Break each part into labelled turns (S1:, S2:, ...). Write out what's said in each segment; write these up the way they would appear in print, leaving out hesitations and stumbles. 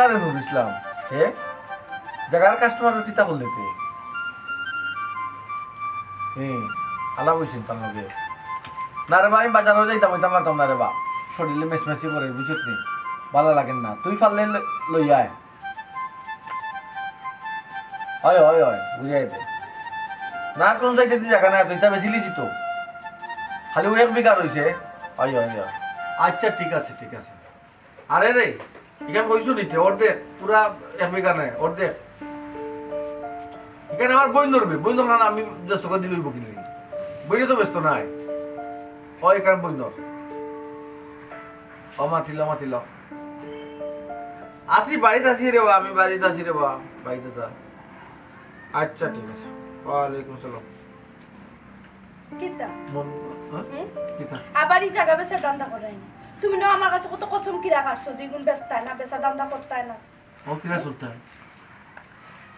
S1: সমস্যা রে নুর ইসলাম হে জায়গার কাস্টমার কিতা করলে তে আলা বলছেন তার লগে না রে ভাই বাজারও যাইতাম হইতাম পারতাম না রে বা শরীরে মেসমেসি করে বুঝছিস নি ভালো লাগেন না তুই পারলে লই আয় হয় হয় হয় বুঝাই দে না কোন সাইডে দি জায়গা না তুইটা বেশি লিছি তো খালি ও এক বিঘা রইছে হয় হয় হয় আচ্ছা ঠিক আছে আরে রে এখানে কইছো নিতে অর্ধেক পুরা এক বিঘা নাই অর্ধেক এখানে আমার বই ধরবে বই ধর না আমি ব্যস্ত করে দিলইব কিনে বইলে তো ব্যস্ত নাই ও এখানে বই ধর ও মাতিল আসি বাড়িতে আসি রে বা আমি বাড়িতে আসি রে বা বাড়িতে যা আচ্ছা ঠিক আছে ওয়ালাইকুম আসসালাম
S2: কিতা
S1: কিতা
S2: আবার এই জায়গা বেসে দান্দা করাই না তুমি না আমার কাছে কত কসম কি রাখাছো যে গুণ বেচতাই না বেচা দান্দা করতাই না
S1: ও কিরা সুলতান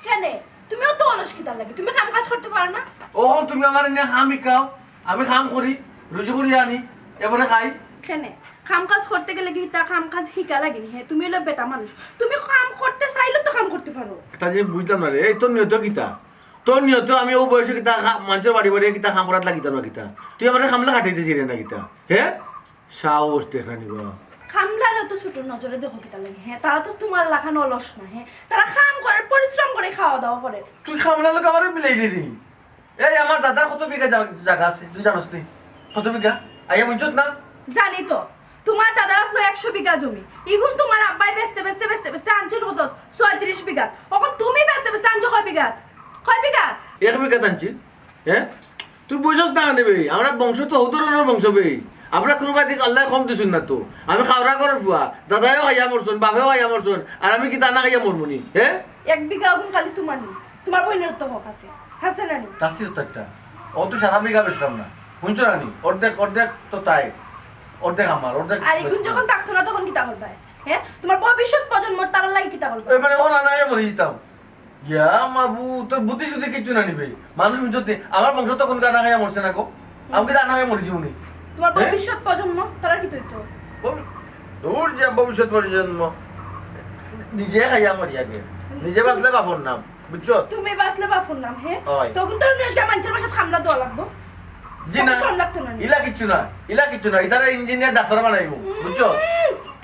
S2: কেন তুমিও তো অলস কিতা লাগে তুমি কাম কাজ করতে পারো না
S1: ও তুমি আমার নিয়ে হামি খাও আমি কাম করি রুজি করি আনি এবারে খাই
S2: কেন কাম কাজ করতে গেলে কি তা কাম কাজ শিকা লাগেনি হ্যাঁ তুমি হলো বেটা মানুষ তুমি কাম করতে চাইলে তো কাম করতে পারো
S1: এটা যে বুঝতাম না রে এই তোর নিয়ত কিতা তোর নিয়ত আমি ও বয়সে কিতা মানুষের বাড়ি বাড়ি কিতা কাম করাত লাগিতা না কিতা তুই আমার খামলা কাটাইতেছি রে না কিতা হ্যাঁ সাহস দেখা নিব
S2: খামলারা তো ছোট নজরে দেখো কিতা লাগে হ্যাঁ তারা তো তোমার লাখানো অলস না হ্যাঁ তারা কাম করে পরিশ্রম করে খাওয়া দাওয়া করে
S1: তুই খামলা লোক আমার মিলাই দিলি এই আমার দাদার কত বিঘা জায়গা আছে তুই জানোস নি কত বিঘা আইয়া বুঝছত না
S2: জানি তো তোমার দাদার আসলো 100 বিঘা জমি ইগুন তোমার আব্বাই বেচতে আনছিল কত 36 বিঘা এখন তুমি বেচতে আনছো কয় বিঘা
S1: এক বিঘা আনছি হ্যাঁ তুই বুঝছ না নেবে আমরা বংশ তো হৌদরের বংশ বে আমরা কোনো বাদিক আল্লাহ কম দিছুন না তো আমি খাওয়া করে ফুয়া দাদাও খাইয়া মরছুন বাপেও খাইয়া মরছুন আর আমি কি দানা খাইয়া মরমুনি হ্যাঁ
S2: 1 বিঘা এখন খালি তোমার নি তোমার বোনের তো হক আছে না নি
S1: তাসির তো একটা ও তো সারা বিঘা বেচলাম না শুনছো না নি অর্ধেক তো তাই অর্ধেক আমার অর্ধেক
S2: আর এখন যখন থাকতো না তখন কিতা করবে হ্যাঁ তোমার ভবিষ্যৎ প্রজন্মর তার লাগি কিতা করবে
S1: এবারে ও না মরে যেতাম ইয়া মাবু তোর বুদ্ধি শুদ্ধি কিচ্ছু না নিবে মানুষ যদি আমার বংশ তো কোন গানা খাইয়া মরছে না গো আমি কি দানা খাইয়া মরে জীবনি
S2: তোমার ভবিষ্যৎ প্রজন্ম তারা কি তৈতো
S1: দূর যে ভবিষ্যৎ প্রজন্ম নিজে খাইয়া মরি আগে নিজে বাঁচলে বাপর নাম বুঝছো
S2: তুমি বাঁচলে বাপর নাম হ্যাঁ
S1: ওই।
S2: তখন তোর নেশা মানুষের বাসা খামলা দেওয়া লাগবো
S1: জি না
S2: শরম লাগতো না নি?
S1: ইলা কিচ্ছু না ইতারা ইঞ্জিনিয়ার ডাক্তার বানাইবো বুঝছো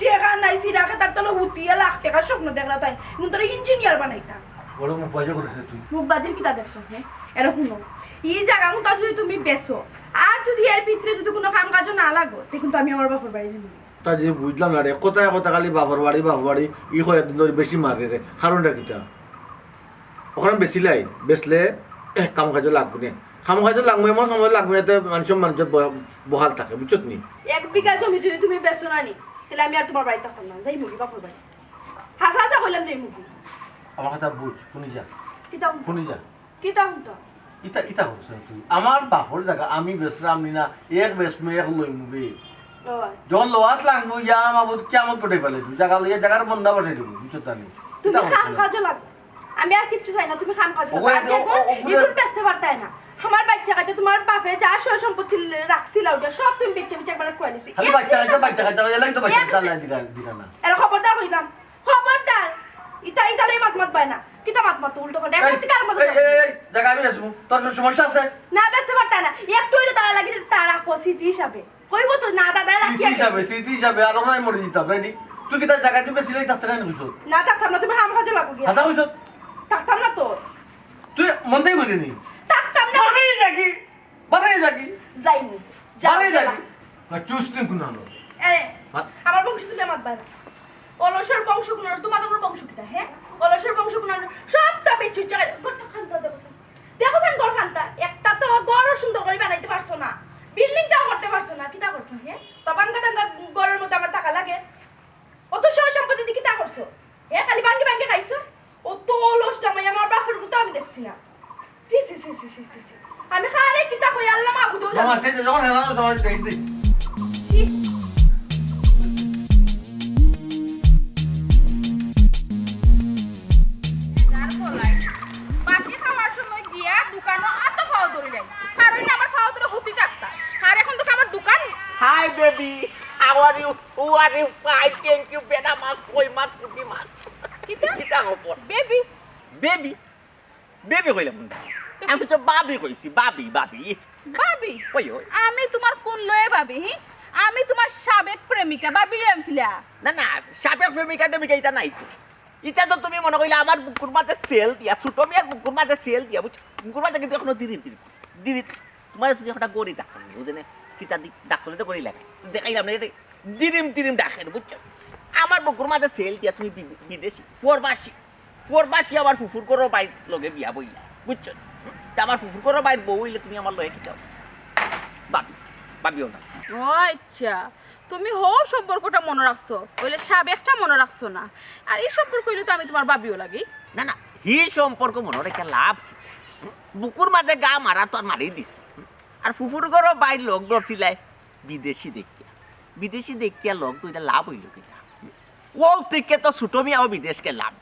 S2: টেকা নাই সিরাকে তার তলে হুতিয়া লাখ টাকা স্বপ্ন দেখলা তাই কিন্তু তোর ইঞ্জিনিয়ার বানাইতা
S1: বড় মুখ বাজে করেছে তুই
S2: মুখ বাজির কিতা দেখছো হ্যাঁ এরা শুনো এই জায়গা মতো যদি তুমি বেচো আর যদি এর ভিতরে যদি কোনো কাম কাজ না লাগো দেখুন তো আমি আমার বাপর বাড়ি যাবো
S1: তা যে বুঝলাম না রে কথা খালি বাপর বাড়ি ই হয় একদিন ধরে বেশি মারে রে কারণটা কিটা ওখানে বেচিলাই বেচলে কাম কাজ লাগবে না কাম কাজ লাগবে এমন কাম লাগবে এতে মানুষের বহাল থাকে বুঝছো নি
S2: 1 বিঘা জমি যদি তুমি বেচো না নি তাহলে আমি আর তোমার বাড়ি থাকতাম না যাই মুগি বাপর বাড়ি হাসা কইলাম যাই মুগি
S1: আমার কথা বুঝ শুনি যা
S2: কিতা হুতো
S1: ইটা করছ তুই আমার বাপর জায়গা আমি বেচলাম নি না এক বেচমু এক লই মুবি যখন লোয়াত লাগবো ইয়া মাবুদ কেমন পড়ে ফেলে তুই জায়গা লইয়া জায়গার বন্ধা বসে দিবি বুঝছো তানি
S2: তুমি কাম কাজ লাগ আমি আর কিছু চাই না তুমি কাম কাজ লাগ এখন বেচতে পারতাই না আমার বাচ্চা কাছে তোমার বাপে যা সয় সম্পত্তি রাখছিল ওটা সব তুমি বেচে একবার কই নিছি
S1: খালি বাচ্চা এলাই তো বাচ্চা চালাই দিরা না
S2: এর খবরদার হইলাম খবরদার ইটা লই মাত পায় না কিটা মাত উল্টো করে দেখো কি আর মত
S1: এই জায়গা আমি বেচমু তোর সমস্যা আছে
S2: না বেচতে পারতাই না একটু হইলে তারা লাগি তারা কোসিতি হিসাবে কইবো তো না দাদা রাখি
S1: স্মৃতি হিসাবে আর ওনাই মরে দিতাম রেডি তুই কি তার জায়গা দিবে সিলাই থাকতে না বুঝছো
S2: না থাকতাম না তুমি কাম কাজে লাগো গিয়া
S1: হাসা বুঝছো
S2: থাকতাম না তো
S1: তুই মনতেই করিনি
S2: থাকতাম না
S1: বারে জাগি
S2: যাইনি
S1: বারে জাগি না চুস্তি গুনানো
S2: আরে আমার বংশ তুলে মাত বাইরা অলসর বংশ গুনানো তোমাদের বংশ কিটা হ্যাঁ অলসর বংশ গুনানো সবটা বেচু চলে গট খান্তা দেখো গড় খান্তা একটা তো গড় সুন্দর করে বানাইতে পারছো না বিল্ডিংটাও করতে পারছো না কিটা করছো হ্যাঁ তবাঙ্গা দাঙ্গা গড়ের মতো আমার টাকা লাগে অত সহ সম্পত্তি দিয়ে কিটা করছো হ্যাঁ খালি ভাঙ্গি খাইছো ও তো অলস জামাই আমার বাপের গুতো আমি দেখছি না সি আমি খারে কিটা কই আল্লাহ মাবুদ
S1: মামা তে যখন হেলানো সবাই দেখি
S3: Hi baby, how are you? Who are you? Fine, thank you. Better mas, koi mas, puti mas.
S4: টাকা পর
S3: বেবি
S4: বেবি বেবি কইলাম আমি তো বাবি কইছি বাবি বাবি
S3: ভাবি
S4: ওই ওই
S3: আমি তোমার কোন লয়ে ভাবি হি আমি তোমার সাবেক প্রেমিকা ভাবি আমছিলা
S4: না না সাবেক প্রেমিকা টেমিকা এটা নাই তো এটা তো তুমি মনে কইলে আমার বুকুর মাঝে সেল দিয়া ছোট মিয়ার বুকুর মাঝে সেল দিয়া বুঝছো বুকুর মাঝে কিন্তু এখনো দিদি দিদি তোমার যদি একটা গড়ি ডাক্তার বুঝলে কিতা ডাক্তারে তো গড়ি লাগে দেখাইলাম না এটা দিদিম ডাকেন বুঝছো আমার বুকুর মাঝে সেল দিয়া তুমি বিদেশি ফোরবাসি আমার ফুফুর করো বাইর লগে বিয়া বইলা বুঝছো তা আমার ফুফুর করো বাইর বউ হইলে তুমি আমার লগে কি চাও বাবি বাবিও না
S3: ও আচ্ছা তুমি হও সম্পর্কটা মনে রাখছো ওইলে সাবেকটা মনে রাখছো না আর এই সম্পর্ক হইলে তো আমি তোমার ভাবিও লাগি
S4: না না হি সম্পর্ক মনে রেখে লাভ বুকুর মাঝে গা মারা তো আর মারি দিস আর ফুফুর করো বাইর লোক ধরছিলাই বিদেশি দেখিয়া লোক তো এটা লাভ হইল কিনা ও থেকে তো ছোট মিয়াও বিদেশকে লাভ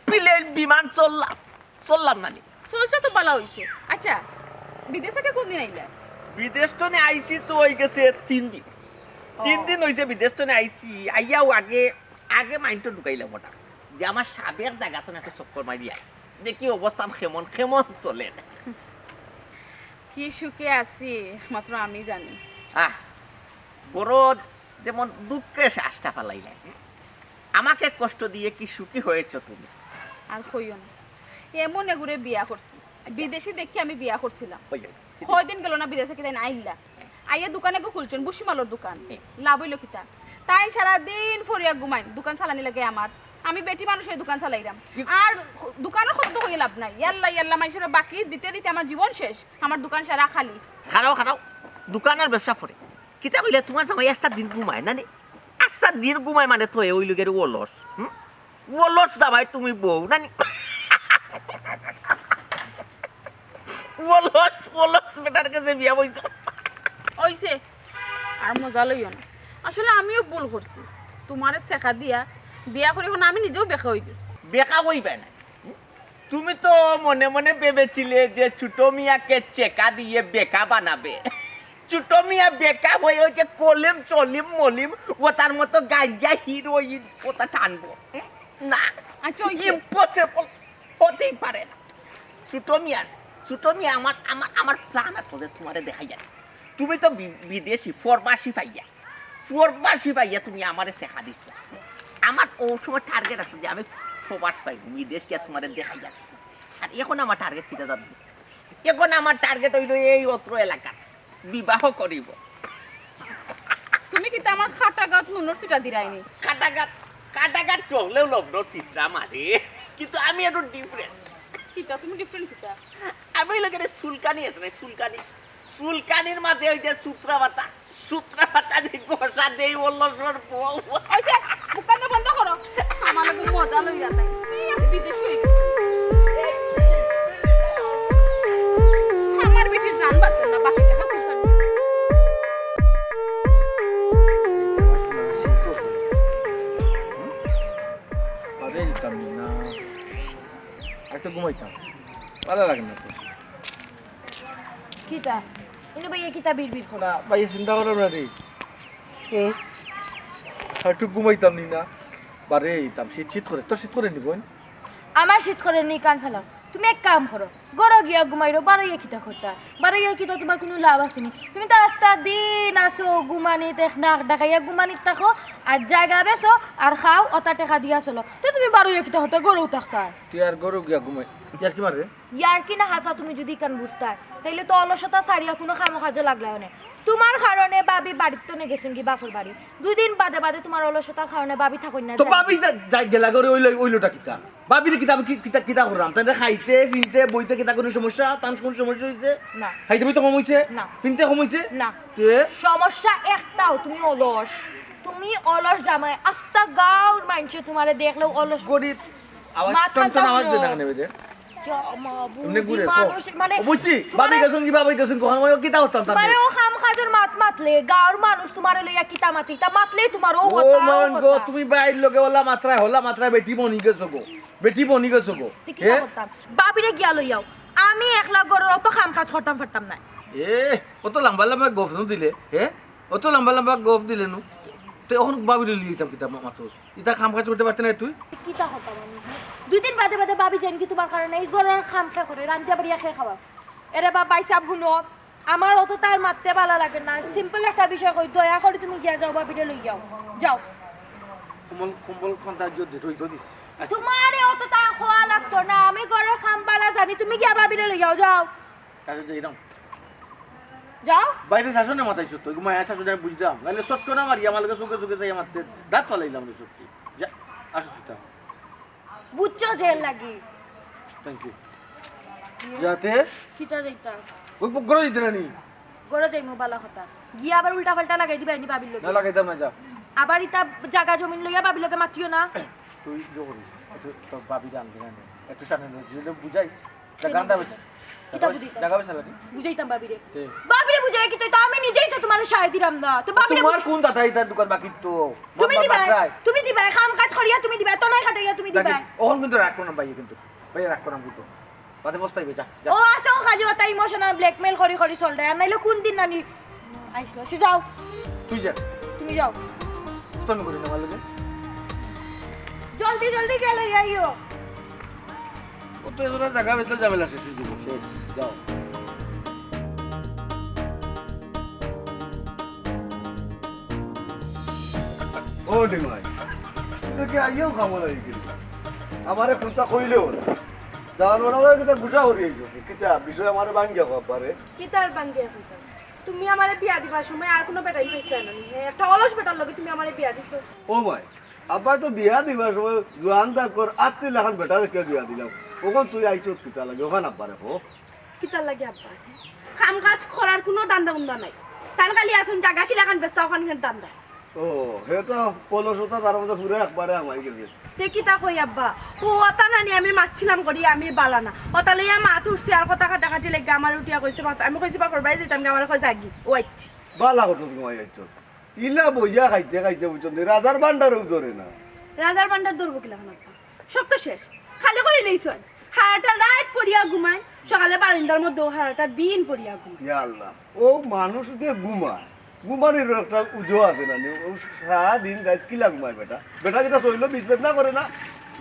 S4: প্লেন বিমান চললাম না নি
S3: চলছে তো ভালো হইছে আচ্ছা বিদেশ থেকে কোন দিন আইলা
S4: বিদেশ তো নে আইছি তো হয়ে গেছে 3 দিন 3 দিন হইছে বিদেশ তো নে আইছি আইয়াও আগে মাইন্ড তো ঢুকাইলাম ওটা যে আমার সাবেক জায়গা তো একটা চক্কর মারি আই দেখি অবস্থান কেমন চলে
S3: কি সুখে আছি মাত্র আমি জানি
S4: বড় যেমন দুঃখে শ্বাসটা ফালাইলে আমাকে কষ্ট দিয়ে কি সুখী হয়েছ তুমি
S3: আর কইও না এমন এগুরে বিয়া করছি বিদেশি দেখি আমি বিয়া করছিলাম
S4: ওই
S3: কয়দিন গেল না বিদেশে কিতা আইলা আইয়া দোকানে গো খুলছেন বুসিমালোর দোকান লাভ হইল কিতা তাই সারাদিন ফরিয়া ঘুমাই দোকান চালানি লাগে আমার আমি বেটি মানুষ এই দোকান চালাইরাম আর দোকানের কত হয়ে লাভ নাই ইয়াল্লা মাইসের বাকি দিতে দিতে আমার জীবন শেষ আমার দোকান সারা খালি
S4: খারাও দোকানের ব্যবসা করে কিতা কইলে তোমার জামাই একটা দিন ঘুমায় না নি একটা দিন ঘুমায় মানে তো ওই লোকের ওলস জামাই তুমি বউ না নি ওলস বেটার কাছে বিয়া বইছো
S3: ওইছে আর মজা লইও না আসলে আমিও ভুল করছি তোমারে শেখা দিয়া বিয়া করে এখন আমি নিজেও বেকা হয়ে গেছি
S4: বেকা হইবে না তুমি তো মনে মনে ভেবেছিলে যে ছোট মিয়াকে চেকা দিয়ে বেকা বানাবে ছোট মিয়া বেকা হয়ে হচ্ছে কলিম চলিম মলিম ও তার মতো গাইজা হিরোইন ওটা টানবো না
S3: আচ্ছা
S4: ইম্পসিবল হতেই পারে না ছোট মিয়া আমার প্রাণ আসলে তোমারে দেখা যায় তুমি তো বিদেশি ফরবাসি পাইয়া তুমি আমারে শেখা দিচ্ছ আমার ও সময় টার্গেট আছে যে আমি সবার চাই বিদেশকে তোমারে দেখা যায় আর এখন আমার টার্গেট কিটা জানবো এখন আমার টার্গেট হইল এই অত্র এলাকা বিবাহ করিব
S3: তুমি কি আমার খাটাগাত নুনর সিটা দিরাইনি
S4: কাটাগাত চললেও লগ্ন চিত্রা মারে কিন্তু আমি একটু ডিফারেন্ট
S3: কিটা তুমি ডিফারেন্ট কিটা
S4: আমি লোকের সুলকানি আছে না সুলকানির মাঝে ওই যে সূত্রা পাতা যে গোসা দেই বললো বউ
S3: আচ্ছা বুকানে বন্ধ করো আমার লাগি মজা লইয়া তাই আমি বিদেশ হই গেছি আমার বেশি জান বাঁচে না বাকি টাকা কইতাম
S1: আরে যেতাম না একটা ঘুমাইতাম ভালো লাগে না তো
S5: কিতা ইনু ভাইয়া কিতা বিড়বিড় করে
S1: না ভাই চিন্তা করো না রে একটু ঘুমাইতাম নি না বারে এইতাম শীত করে তোর শীত করে নিবন
S5: আমার শীত করে নি কান ফেলাও তুমি এক কাম করো গড় গিয়া ঘুমাইরো বারোইয়া কিতা করতা বারোইয়া কিতা তোমার কোনো লাভ আসেনি তুমি তো রাস্তা দিন আসো ঘুমানিতে নাক ডাকাইয়া ঘুমানিত থাকো আর জায়গা বেছো আর খাও অতা টেকা দিয়া চলো তো তুমি বারোইয়া কিতা হতা গড়েও থাকতা
S1: তুই আর গরু গিয়া ঘুমাই ইয়ার কি মারে
S5: ইয়ার কি না হাসা তুমি যদি কান বুঝতা তাইলে তো অলসতা সারিয়া কোনো খামো কাজে লাগলাও না তোমার কারণে বাবি বাড়িতে তো গেছেন কি বাফর বাড়ি 2 দিন বাদে তোমার অলসতার কারণে বাবি থাকুন না
S1: তো বাবি যাই গেলা করে ওইলোটা কিতা বাবির কিতা আমি কিতা করলাম তাই খাইতে ফিনতে বইতে কিতা কোনো সমস্যা তার কোন সমস্যা হইছে
S5: না
S1: খাইতে বইতে কম হইছে
S5: না
S1: ফিনতে কম হইছে
S5: না
S1: তে
S5: সমস্যা একটাও তুমি অলস জামাই আস্তা গাঁর মাইনছে তোমারে দেখলেও অলস
S1: গড়ি আওয়াজ টন আওয়াজ দে না নেবে দে এমনি ঘুরে
S5: মানে
S1: বুঝছি বাবি গেছেন কোন মই কিতা করতাম তার
S5: মানে ও খাম খাজের মাতলে গাঁর মানুষ তোমারে লইয়া কিতা মাতলে তোমার ও
S1: ও
S5: কথা
S1: মন গো তুমি বাইর লগে হলা মাত্রায় বেটি বনি গেছো গো
S5: কি করতাম বাবিরে গিয়া লইয়াও আমি একলা গরর অত খাম কাজ করতাম পারতাম না
S1: অত লম্বা গফ দিলে অত লম্বা গফ দিলে নু তো এখন বাবিরে লিতাম কিতা মাত্র ইতা কাম কাজ করতে পারতে না তুই
S5: কিতা হতা মানে দুই দিন বাদে বাদে ভাবি জানি কি তোমার কারণে এই গরর খাম খা করে রান্ধিয়া বাড়িয়া খেয়ে খাওয়া এরে বা বাইসাব শুনো আমার অত তার মারতে ভালো লাগে না সিম্পল একটা বিষয় কই দয়া করে তুমি গিয়া যাও ভাবিরে লই যাও যাও
S1: কম্বল কম্বল খন্তা জোর ধুই তো দিস
S5: তোমারে অত তা খোয়া লাগতো না আমি গরর খাম বালা জানি তুমি গিয়া ভাবিরে লই যাও যাও
S1: কাজে যাই দাও
S5: যাও
S1: বাইরে শাসনে মাথায় সত্য মায়া শাসনে বুঝতাম নাহলে সত্য না মারি আমার লগে চোখে চোখে যাই মারতে দাঁত ফালাইলাম রে সত্যি যা আসো সত্য
S5: বুঝছো জেল লাগি
S1: থ্যাংক ইউ যাতে
S5: কিতা যাইতা
S1: ওই পকড়া দিতে না নি
S5: গরো যাইমু বালা কথা গিয়া আবার উল্টা পাল্টা লাগাই দিবা নি ভাবির লগে
S1: না লাগাইতাম না যা
S5: আবার ইতা জায়গা জমিন লইয়া ভাবির লগে মাতিও না
S1: তুই জো করিস একটু তো ভাবি জান কেন একটু সামনে যদি বুঝাইস তা গান্দা বেশ
S5: কিতা বুঝাইতা
S1: জায়গা বেশ লাগি
S5: বুঝাইতাম ভাবিরে
S1: তে
S5: ভাবিরে বুঝাই কি তো আমি নিজেই তো তোমার সাহায্য দিলাম না তো ভাবিরে
S1: তোমার কোন দাদা ইতার দোকান বাকি তো
S5: তুমি দিবা কাম কাজ করিয়া তুমি দিবা তো নাই খাটাইয়া তুমি দিবা
S1: ওহন কিন্তু রাখো না ভাই কিন্তু ভাই রাখো না কিন্তু বাদে বস্তাইবে যা
S5: ও আসো খালি ওটা ইমোশনাল ব্ল্যাকমেল করি করি চল রে আর নাইলে কোন দিন নানি আইসলো সে যাও
S1: তুই যা
S5: তুমি যাও
S1: স্তন করি না ভালো
S5: জলদি জলদি গেল আইও
S1: ও তো এজন্য জায়গা বেশ ঝামেলা শেষ হয়ে দিব শেষ যাও ও ডিমাই তোকে আইও খামলা হইছিল আমারে কোনটা কইলেও না দাওয়ার বড় কিটা গুটা হরিয়েছো কিটা বিষয় আমারে ভাঙ্গিয়া পারে
S2: কিতার বাঙ্গিয়া কইতা তুমি আমারে বিয়া দিবার সময় আর কোনো বেটাই পাইছ না নি একটা অলস বেটার লগে তুমি আমারে বিয়া দিছো
S6: ও মাই আব্বা তো বিয়া দিবার সময় জোয়ান দা কর 8 লাখ বেটা রেখে বিয়া দিলাম ওখন তুই আইছত কিটা লাগে ওখান আব্বারে হো
S2: কিতার লাগে আব্বা কাম কাজ করার কোনো দান্দা উন্দা নাই তার খালি আসুন জায়গা কি লাগান ব্যস্ত ওখানে দান্দা
S6: ও হে তো পলসতা তার মধ্যে পুরো একবারে আমাই গেছে
S2: তে কিতা কই আব্বা ও অতা নানি আমি মারছিলাম করি আমি বালা না অতা লইয়া মাত উঠছি আর কথা কাটাকাটি লাগে আমার উঠিয়া কইছে আমি কইছি বা করবাই যেতাম আমার কই জাগি ও আইছি
S6: বালা কথা তুমি আইছত ইলা বইয়া খাইতে খাইতে বুঝছেন রাজার ভান্ডারেও ধরে না
S2: রাজার বান্ডার দৌড়বো কিলা এখন আব্বা সব তো শেষ খালি করে লইছন হারাটা রাত ফরিয়া ঘুমায় সকালে বারিন্দার মধ্যে হারাটা দিন ফরিয়া ঘুমায়
S6: ইয়া আল্লাহ ও মানুষ দিয়ে ঘুমায় ঘুমানির একটা উজো আছে না সারাদিন রাত কিলা ঘুমায় বেটা বেটা কিটা শৈল বিজবেদ না করে না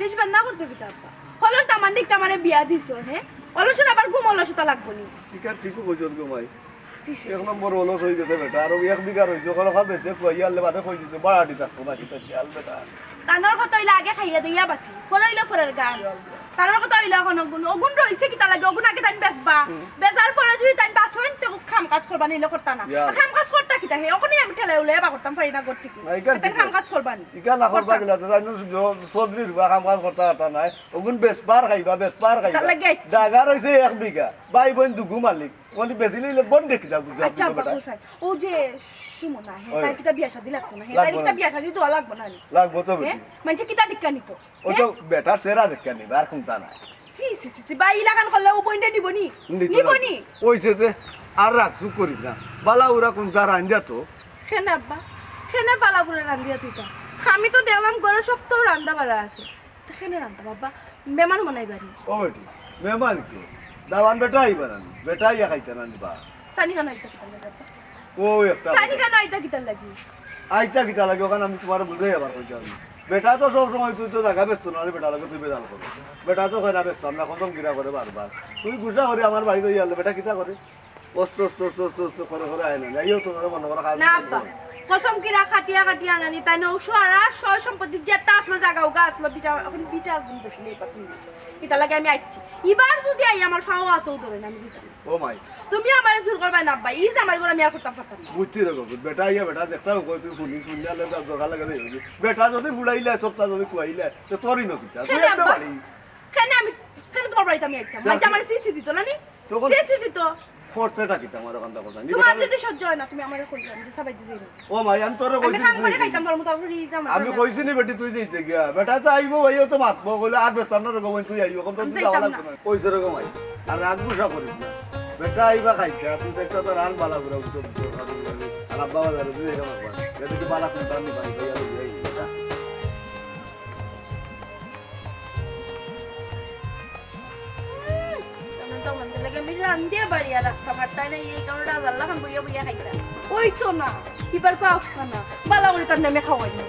S2: বেশ বান্না করতে কিতা আব্বা হলস তামান দিক তামারে বিয়া দিছো হ্যাঁ অলসের আবার ঘুম অলসতা লাগবো নি
S6: ঠিক আছে ঠিকও কইছত ঘুমাই এক নম্বর অলস হয়ে গেছে বেটা আর 1 বিঘা রইছে ওখানে খাবে সে কই আল্লে বাদে কই দিতে বাড়ি থাকতো না কিতা খেয়াল বেটা
S2: তানোর কথা হইলে আগে খাইয়া দিয়া বাসি ফরাইলো ফরার গান তানোর কথা হইলে এখন অগুন রইছে কিতা লাগে অগুন আগে তাই বেসবা বেসার পরে যদি তাই বাস হইন তো খাম কাজ করবা নিলে করতা না খাম কাজ করতা কিতা হে ওখানে আমি ঠেলে উলে বা করতাম পারি না করতে কি তাই খাম কাজ করবা নি
S6: ইকা না করবা গেলা তো জানো চৌধুরীর বা কাম কাজ করতা তা নাই ওগুন বেসবার খাইবা
S2: তার লাগে
S6: জায়গা রইছে 1 বিঘা ভাই বোন দুগু মালিক ওনি বেশি লইলে বন দেখি দাও
S2: আচ্ছা বাবু সাহেব ও যে সুমনা হে তাই কিতা বিয়া শাদি লাগতো না হে তাই কিতা বিয়া শাদি দোয়া লাগবো না নি
S6: লাগবো তো বেটি
S2: মানে কিতা দিক্কা নিতো
S6: ও তো বেটা সেরা দেখকে নিবা আর কোনটা নাই
S2: সি বাই লাগান করলে ও বইন্ডা নিবনি নিবনি
S6: ওইছে যে আর রাখছু করি না বালা ওরা কোনটা রান্দা তো
S2: খেনে আব্বা খেনে বালা করে রান্ধিয়া তুইতা আমি তো দেখলাম ঘরে সব তো রান্দা বালা আছে খেনে রান্দা বাবা মেমান মনাই বাড়ি
S6: ও বেটি মেহমান কে দাওয়ান বেটা আইবা না বেটা ইয়া খাইতে না নিবা
S2: তানি কানা আইতা কিতা লাগে
S6: ও একটা
S2: তানি কানা আইতা কিতা লাগি
S6: আইতা কিতা লাগে ওখানে আমি তোমার বুঝাই আবার কইছি আমি বেটা তো সব সময় তুই তো জায়গা ব্যস্ত না বেটা লাগে তুই বেজাল করো বেটা তো কই না ব্যস্ত আমরা কদম কিরা করে বারবার তুই গুসা করে আমার বাড়িতে ইয়ালে বেটা কিতা করে অস্ত অস্ত অস্ত অস্ত অস্ত করে করে আয় না আইও তো মনে করে কাজ
S2: না আব্বা কসম কিরা খাটিয়া খাটিয়া নানি তাই নৌ সারা সয় সম্পত্তি যেটা আসলো জায়গা উগা আসলো বিটা এখন বিটা গুন বেশি পাতি কিতা লাগে আমি আইছি এবার যদি আই আমার ফাও আতো ধরে না আমি জিতা
S6: ও মাই
S2: তুমি আমারে জোর করবা না আব্বা ইজ আমার ঘরে আমি আর করতাম পারতাম না
S6: বুঝছি রে বাবু বেটা ইয়া বেটা দেখতাও কই তুই পুলিশ শুনলে দরকার লাগে বেটা যদি বুড়াইলে সপ্তাহ যদি কুয়াইলে তো তোরই নকিতা তুই একটা বাড়ি
S2: কেন আমি কেন তোমার বাড়িতে আমি আইতাম মানে আমার সিসি দিত না নি সিসি দিত
S6: করতেটা কি তোমার কান্দা কথা নি
S2: তোমার যদি সহ্য হয় না তুমি আমারে কইবা আমি সবাই দিই
S6: ও মাই আমি তোরে
S2: আমি
S6: কইছি
S2: কাম করে খাইতাম বল মত আপনি যাম
S6: আমি কইছি নি বেটি তুই দিতে গিয়া বেটা তো আইবো ভাইও তো মাতবো বলে আর বেস্তান না রকম তুই আইবো কোন তুই যাওয়া লাগবে না কইছে রকম আই আর রাগ গুসা করিস না বেটা আইবা খাইছা তুই দেখছো তো রান বালা করে উঠো আর আব্বা বাজার তুই এরকম কর যদি বালা কোন তানি পাই ভাইয়া লই বেটা
S2: রান্দিয়া বাড়িয়া রাখতাম আর তাই না এই কারণে আল্লাহ খান বইয়া বইয়া খাইতাম ওই তো না এবার কাউ না বালা করে তার নামে খাওয়াই না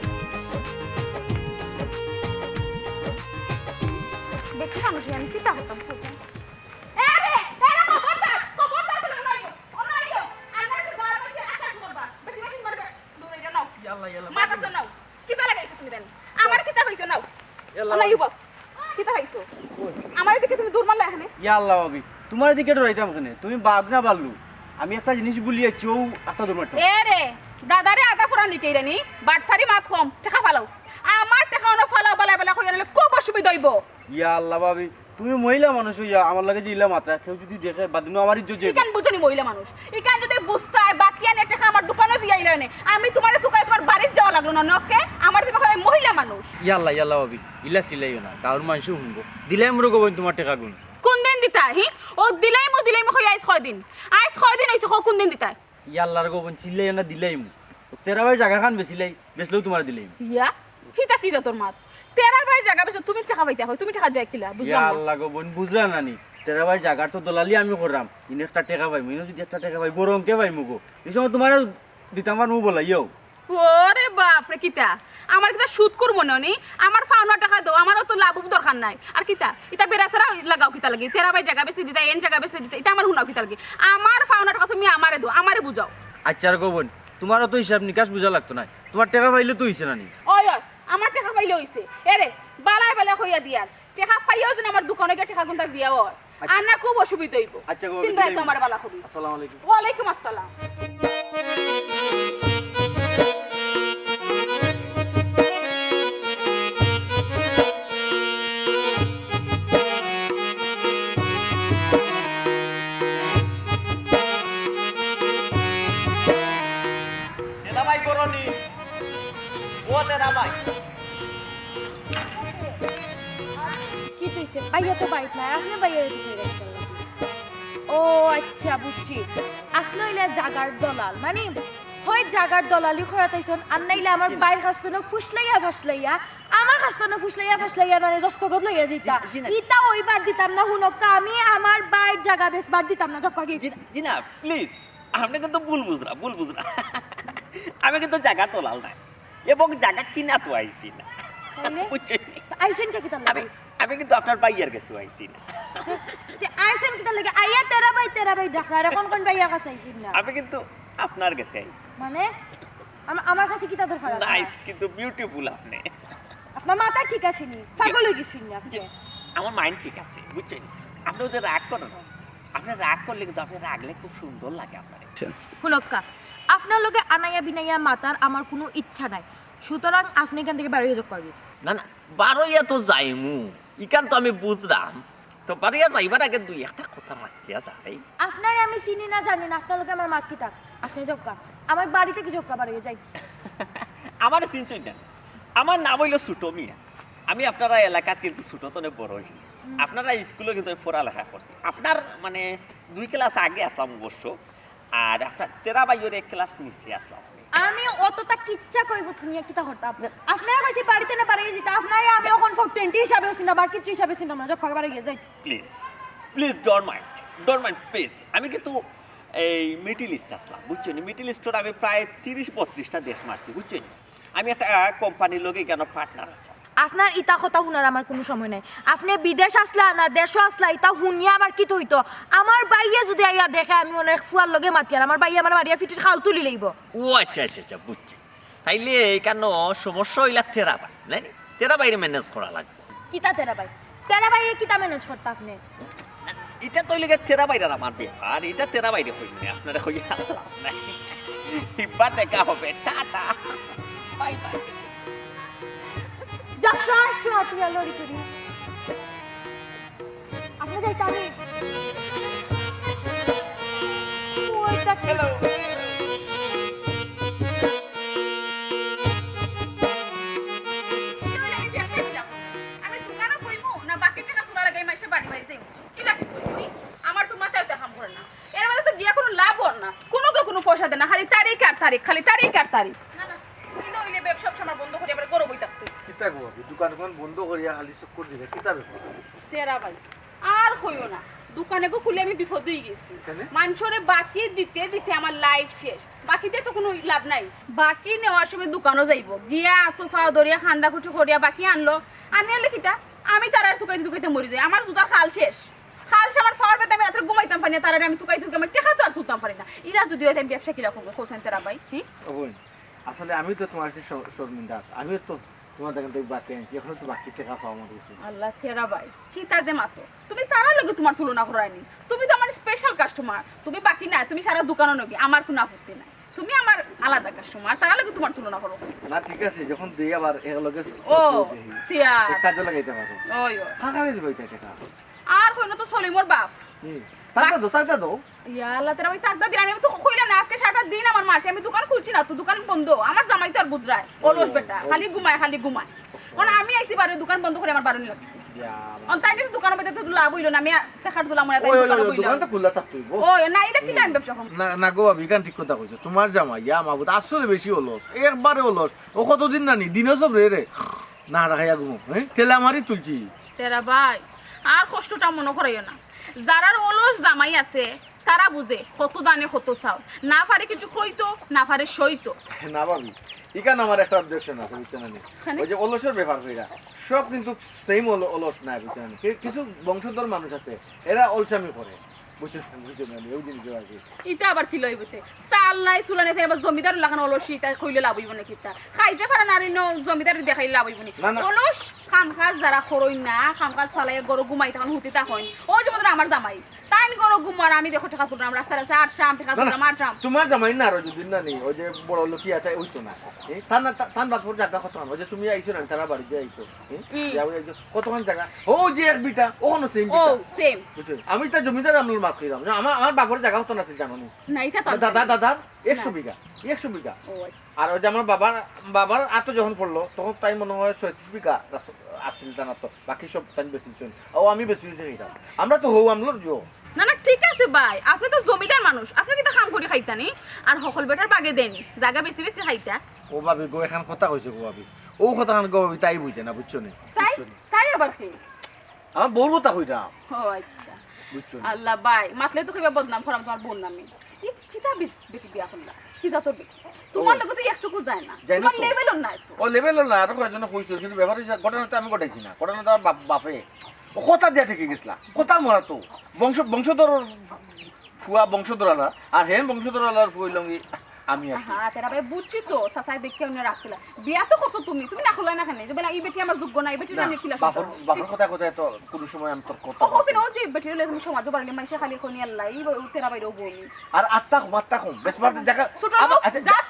S3: বেশি মানুষ আমি কিতা করতাম কইতাম এ রে এরা খবরদার তুমি নাইও অনাইও আন্না তো ঘর বসে আশা করবা বেশি বেশি করবে দূরে যাও নাও
S1: ইয়াল্লা ইয়াল্লা
S3: মাথা তো নাও কিতা লাগাইছো তুমি দেন আমার কিতা কইছো নাও অনাইও বাপ কিতা কইছো আমার দিকে তুমি দূর মারলা এখানে
S7: ইয়াল্লা ভাবি তোমার দিকে ডরাইতাম কেন তুমি বাপ না বাল্লু আমি একটা জিনিস বলিয়েছি ও একটা দূর মারতাম
S3: এ রে দাদারে আদা ফোরা নিতেই রানি বাটফারি মাত কম টাকা ফালাও আমার টাকা অন ফালাও বালা বালা কই আনলে খুব অসুবিধা হইব
S7: ইয়াল্লা ভাবি তুমি মহিলা মানুষ হইয়া আমার লাগে যে ইলা মাত্রা কেউ যদি দেখে বাদিনো আমার ইজ্জত যাবে
S3: ইকান বুঝনি মহিলা মানুষ ইকান যদি বুঝতাই বাকি আনে টাকা আমার দোকানে দিয়ে আইলানে আমি তোমারে তুকাই তোমার বাড়িতে যাওয়া লাগলো না নকে আমার দিকে হয় মহিলা মানুষ
S7: ইয়াল্লা ভাবি ইলা সিলাইও না গাঁর মানুষ শুনবো দিলাই মোর গোবন তোমার টাকা গুণ
S3: কোন দিন দিতা হি ও দিলাই মো হই আইস 6 দিন হইছে কোন দিন দিতা
S7: ইয়াল্লার গোবন সিলাইও না দিলাই মু তেরা ভাই জায়গা খান বেছিলাই বেছলেও তোমার দিলাই
S3: ইয়া হিতা কি যা তোর মাত তেরার ভাই জায়গা বেছ তুমি টাকা পাইতা হয় তুমি টাকা দেয়া কিলা বুঝলাম না
S7: ইয়াল্লা গোবন বুঝরা নানি তেরা ভাই জায়গার তো দলালি আমি করলাম ইন একটা টাকা পাই মিনো যদি একটা টাকা পাই বড় অঙ্কে পাই মুগো এই সময় তোমার দিতাম আর মু বলাইও
S3: ওরে বাপ রে কিতা আমার কিতা সুদ করবো না নি আমার ফাউনা টাকা দাও আমারও তো লাভ দরকার নাই আর কিতা ইতা বেরাসারা লাগাও কিতা লাগি তেরা ভাই জায়গা বেশি দিতা এন জায়গা বেশি দিতা এটা আমার হুনাও কিতা লাগি আমার ফাউনা টাকা তুমি আমারে দাও আমারে বুঝাও
S7: আচ্ছা গোবন তোমারও তো হিসাব নিকাশ বুঝা লাগতো না তোমার টাকা পাইলে তো হইছে না নি
S3: ওই আমার টাকা পাইলে হইছে এরে বালাই বালাই হইয়া দিয়ার টাকা পাইও যেন আমার দোকানে গিয়ে টাকা গুনতা দিয়া হয় আর না খুব অসুবিধা হইব
S7: আচ্ছা গো
S3: চিন্তা তো আমার বালা হবি
S7: আসসালামু আলাইকুম
S3: ওয়ালাইকুম আসসালাম
S4: তেরা ভাই করনি ও তেরা ভাই
S5: কি কইছে ভাইয়া তো বাইক নাই আপনি ভাইয়া দিতে রাখতে ও আচ্ছা বুঝছি আপনি হইলে জাগার দলাল মানে হয় জাগার দলালি খরাতাইছন আর নাইলে আমার বাইর কাছ থেকে ফুসলাইয়া ফাসলাইয়া আমার কাছ থেকে ফুসলাইয়া না দস্তখত লইয়া যাইতা ইতা ওইবার দিতাম না হুনকটা আমি আমার বাইর জায়গা বেচবার দিতাম না জক্কা গিয়ে
S4: জিনা প্লিজ আপনি কিন্তু ভুল বুঝরা আমি কিন্তু জায়গা তোলাল নাই এবং জায়গা কিনা তো আইছি না বুঝছেন
S5: আইছেন কি তার
S4: আমি আমি কিন্তু আপনার বাইয়ের কাছে আইছি না
S5: যে আইছেন কি তার লাগে আইয়া তেরা ভাই ডাকরা এখন কোন ভাইয়া কাছে আইছেন না
S4: আমি কিন্তু আপনার কাছে আইছি
S5: মানে আমার কাছে কি তা দরকার আছে
S4: নাইস কিন্তু বিউটিফুল আপনি
S5: আপনার মাথা ঠিক আছে নি পাগল হয়ে গেছেন না আপনি
S4: আমার মাইন্ড ঠিক আছে বুঝছেন আপনি ওদের রাগ করেন আপনি রাগ করলে কিন্তু আপনি রাগলে খুব সুন্দর লাগে আপনার
S5: হুনক্কা আপনার লগে আনাইয়া বিনাইয়া মাতার আমার কোনো ইচ্ছা নাই সুতরাং আপনি এখান থেকে বাড়ি যোগ করবেন
S4: না না বারোইয়া তো যাইমু ইকান তো আমি বুঝলাম তো বারোইয়া যাইবার আগে দুই একটা কথা মাতিয়া যাই
S5: আপনার আমি চিনি না জানি না আপনার লগে আমার মাত কি থাক আপনি যোগকা আমার বাড়ি থেকে যোগকা বাড়ি যাই
S4: আমার চিনছই না আমার নাম হইল ছোট মিয়া আমি আপনারা এলাকাত কিন্তু ছোট তনে বড় হয়েছি আপনারা স্কুলে কিন্তু পড়ালেখা করছি আপনার মানে 2 ক্লাস আগে আসলাম অবশ্য আর আপনার তেরা বাইয়ের 1 ক্লাস নিচে আসলাম
S5: আমি অতটা কিচ্ছা কইব তুমি কিটা হতাম আপনার কাছে বাড়িতে না বাড়ি যেতে আপনার আমি এখন 420 হিসাবে চিনা বাকি কিছু হিসাবে চিনা না যোগকা বাড়ি যাই
S4: প্লিজ ডোন্ট মাইন্ড প্লিজ আমি কিন্তু এই মিডল ইস্ট আসলাম বুঝছেন মিডল ইস্টের আমি প্রায় 30-32টা দেশ মারছি বুঝছেন আমি একটা কোম্পানির লগে কেন পার্টনার আসলাম
S5: আপনার ইতা কথা শুনার আমার কোনো সময় নাই আপনি বিদেশ আসলা না দেশও আসলা ইতা শুনিয়া আমার কি হইতো আমার বাইয়ে যদি আইয়া দেখে আমি অনেক ফুয়ার লগে মাতি আর আমার বাইয়ে আমার মারিয়া ফিটির খাল তুলি লইব
S4: ও আচ্ছা বুঝছি তাইলে কেন সমস্যা হইলা তেরা বাই নাই তেরা বাইরে ম্যানেজ করা লাগবে
S5: কিতা তেরা বাইরে কিতা ম্যানেজ করতে আপনি
S4: এটা তো লেগে তেরা বাইরে আমার ব্যাপার এটা তেরা বাইরে হইল না আপনারা হইয়া লাভ নাই এবার দেখা হবে টাটা বাই বাই
S5: যাত্রা একটু আপনি লড়ি করি আপনি যাইতে আমি ওইটা হ্যালো
S3: আমি দোকানে কইমু না বাকি টাকা পুরা লাগাই মাইসে বাড়ি বাড়ি যাই কি লাগি কইবি আমার তো মাথায় দেখাম করে না এর মধ্যে তো গিয়া কোনো লাভ হল না কোনো পয়সা দেয় না খালি তারিখ খালি তারিখ না না কি নইলে ব্যবসা আমার বন্ধ করে এবারে গরবই থাকতে
S1: কিতা গো দোকান বন্ধ করিয়া খালি চক্কর দিলে কিতা ব্যাপার
S3: তেরা ভাই আর কইও না দোকানে গো খুলে আমি বিপদ হয়ে গেছি মানুষরে বাকি দিতে দিতে আমার লাইফ শেষ বাকিতে তো কোনো লাভ নাই বাকি নেওয়ার সময় দোকানও যাইব গিয়া তোফা দরিয়া খান্দা কুচু করিয়া বাকি আনলো আনলে কিতা আমি তার আর তুকাইতে তুকাইতে মরি যাই আমার জুতার খাল শেষ আমার ফাওয়ার পেতে আমি রাত্রে ঘুমাইতাম পারি না তার আমি তুকাই তুকাই আমার টেকা তো আর তুলতাম পারি না এরা যদি হয় আমি ব্যবসা কিরকম করছেন তেরা ভাই
S1: বোন আসলে আমি তো তোমার সাথে শর্মিন্দা আমিও তো তোমার দোকান থেকে বাকি আনছি এখনো তো বাকি টাকা পাওয়া আমার কাছে
S3: আল্লাহ তেরা ভাই কি তার যে মাতো তুমি তারা লগে তোমার তুলনা করায়নি তুমি তো আমার স্পেশাল কাস্টমার তুমি বাকি না তুমি সারা দোকানও নবি আমার কোনো আপত্তি নাই তুমি আমার আলাদা কাস্টমার তারা লগে তোমার তুলনা করো
S1: না ঠিক আছে যখন দেই আবার একলগে
S3: ও তিয়া
S1: কাজে লাগাইতে পারো
S3: ওই
S1: ফাঁকা হয়ে যাবে টাকা
S3: আর হইলো তো সলিমর বাপ
S1: টাকা দাও
S3: ইয়া আল্লাহ তেরা ওই টাকা দিলাম আমি তো কইলাম না আজকে সারাটা দিন আমার মাঠে আমি দোকান খুলছি না তো দোকান বন্ধ আমার জামাই তো আর বুঝরায় অলস বেটা খালি ঘুমায় কারণ আমি আইছি বারে দোকান বন্ধ করে আমার বারণ লাগছে তাই কিন্তু দোকানের মধ্যে তো লাভ হইলো না আমি টাকার দিলাম মনে তাই দোকান হইলো
S1: দোকান তো খোলা থাকতই
S3: ও না এটা কি লাইন ব্যবসা করব
S1: না গো ভাবি কান ঠিক কথা কইছো তোমার জামাই ইয়া মাবুদ আসলে বেশি হলো একবারে হলো ও কতদিন না নি দিনও সব রে না রাখাইয়া ঘুমো হ্যাঁ ঠেলা মারি তুলছি
S3: তেরা ভাই আর কষ্টটা মনে করাইও না যারার অলস জামাই আছে তারা বুঝে কত দানে কত চাও না পারে কিছু কইতো না পারে সইতো
S1: না ভাবি এখানে আমার একটা অবজেকশন আছে বুঝছেন না ওই যে অলসের ব্যাপার কইরা সব কিন্তু সেম অলস না বুঝছেন না কিছু বংশধর মানুষ আছে এরা অলসামি করে বুঝছেন না এই জিনিস আছে
S3: এটা আবার কি লইবতে চাল নাই চুলা নাই এবার জমিদার লাগানো অলসি তা কইলে লাভ হইব না কিতা খাইতে পারে না রিনো জমিদার দেখাইলে লাভ হইব না অলস কাম কাজ যারা করই না কাম কাজ চালাই গরু ঘুমাই তখন হুতি তা হই ও যে মধ্যে আমার জামাই তাই গরু ঘুমার আমি দেখো টাকা তুললাম রাস্তায় রাস্তায় আটশাম টাকা তুললাম আটশাম
S1: তোমার জামাই না আর যদি না নেই ওই যে বড় লোকি আছে ওই তো না থান বাপুর জায়গা কত ওই যে তুমি আইছো না তারা বাড়িতে আইছো কতক্ষণ জায়গা ও যে এক বিটা ওখানে সেম
S3: ও সেম
S1: আমি তো জমিদার আমল মাফ কইলাম আমার বাপুর জায়গা হতো না জানো
S3: না এটা তো
S1: দাদার 100 বিঘা আর ওই যে আমার বাবার আত যখন পড়লো তখন তাই মনে হয় 36 বিঘা আসছিল জানা তো বাকি সব তাই বেশি ও আমি বেশি আমরা তো হৌ আমলোর জো
S3: না না ঠিক আছে ভাই আপনি তো জমিদার মানুষ আপনি কি তো কাম করে খাইতানি আর সকল বেটার বাগে দেন জায়গা বেশি বেশি খাইতা
S1: ও ভাবি গো এখন কথা কইছে গো ভাবি ও কথা গো ভাবি তাই বুঝে না বুঝছো না
S3: তাই আবার কি
S1: আমার বউর কথা কইরা
S3: ও আচ্ছা আল্লাহ ভাই মাতলে তো কইবা বদনাম করাম তোমার বোন নামে এই কিতা বেটি বিয়া করলা কি যা তোর তোমার লগে তো একটুকু যায় না তোমার লেভেলও না
S1: ও লেভেলও না আর কয়জন কইছিল কিন্তু ব্যাপার ঘটনাটা আমি ঘটাইছি না ঘটনাটা বাপে ও কথা দিয়া থেকে গেছলা কথা মরা তো বংশধর ফুয়া বংশধরালা আর হেন বংশধরালার ফুইলঙ্গি আমি
S3: হ্যাঁ তেরা ভাই বুঝছি তো সাসাই দেখে উনি রাখছিলা বিয়া তো কত তুমি না খোলা না খানে যে বলে এই বেটি আমার যোগ্য না এই বেটি আমি কিলা
S1: বাপর কথা তো কোন সময় আমি তোর কথা
S3: ও কোন যে বেটি হলে তুমি সমাজ বাড়লে মাইসে খালি কোনি আল্লাহ এই তেরা ভাইরও বলি
S1: আর আত্তা কম বেশবার জায়গা
S3: জাত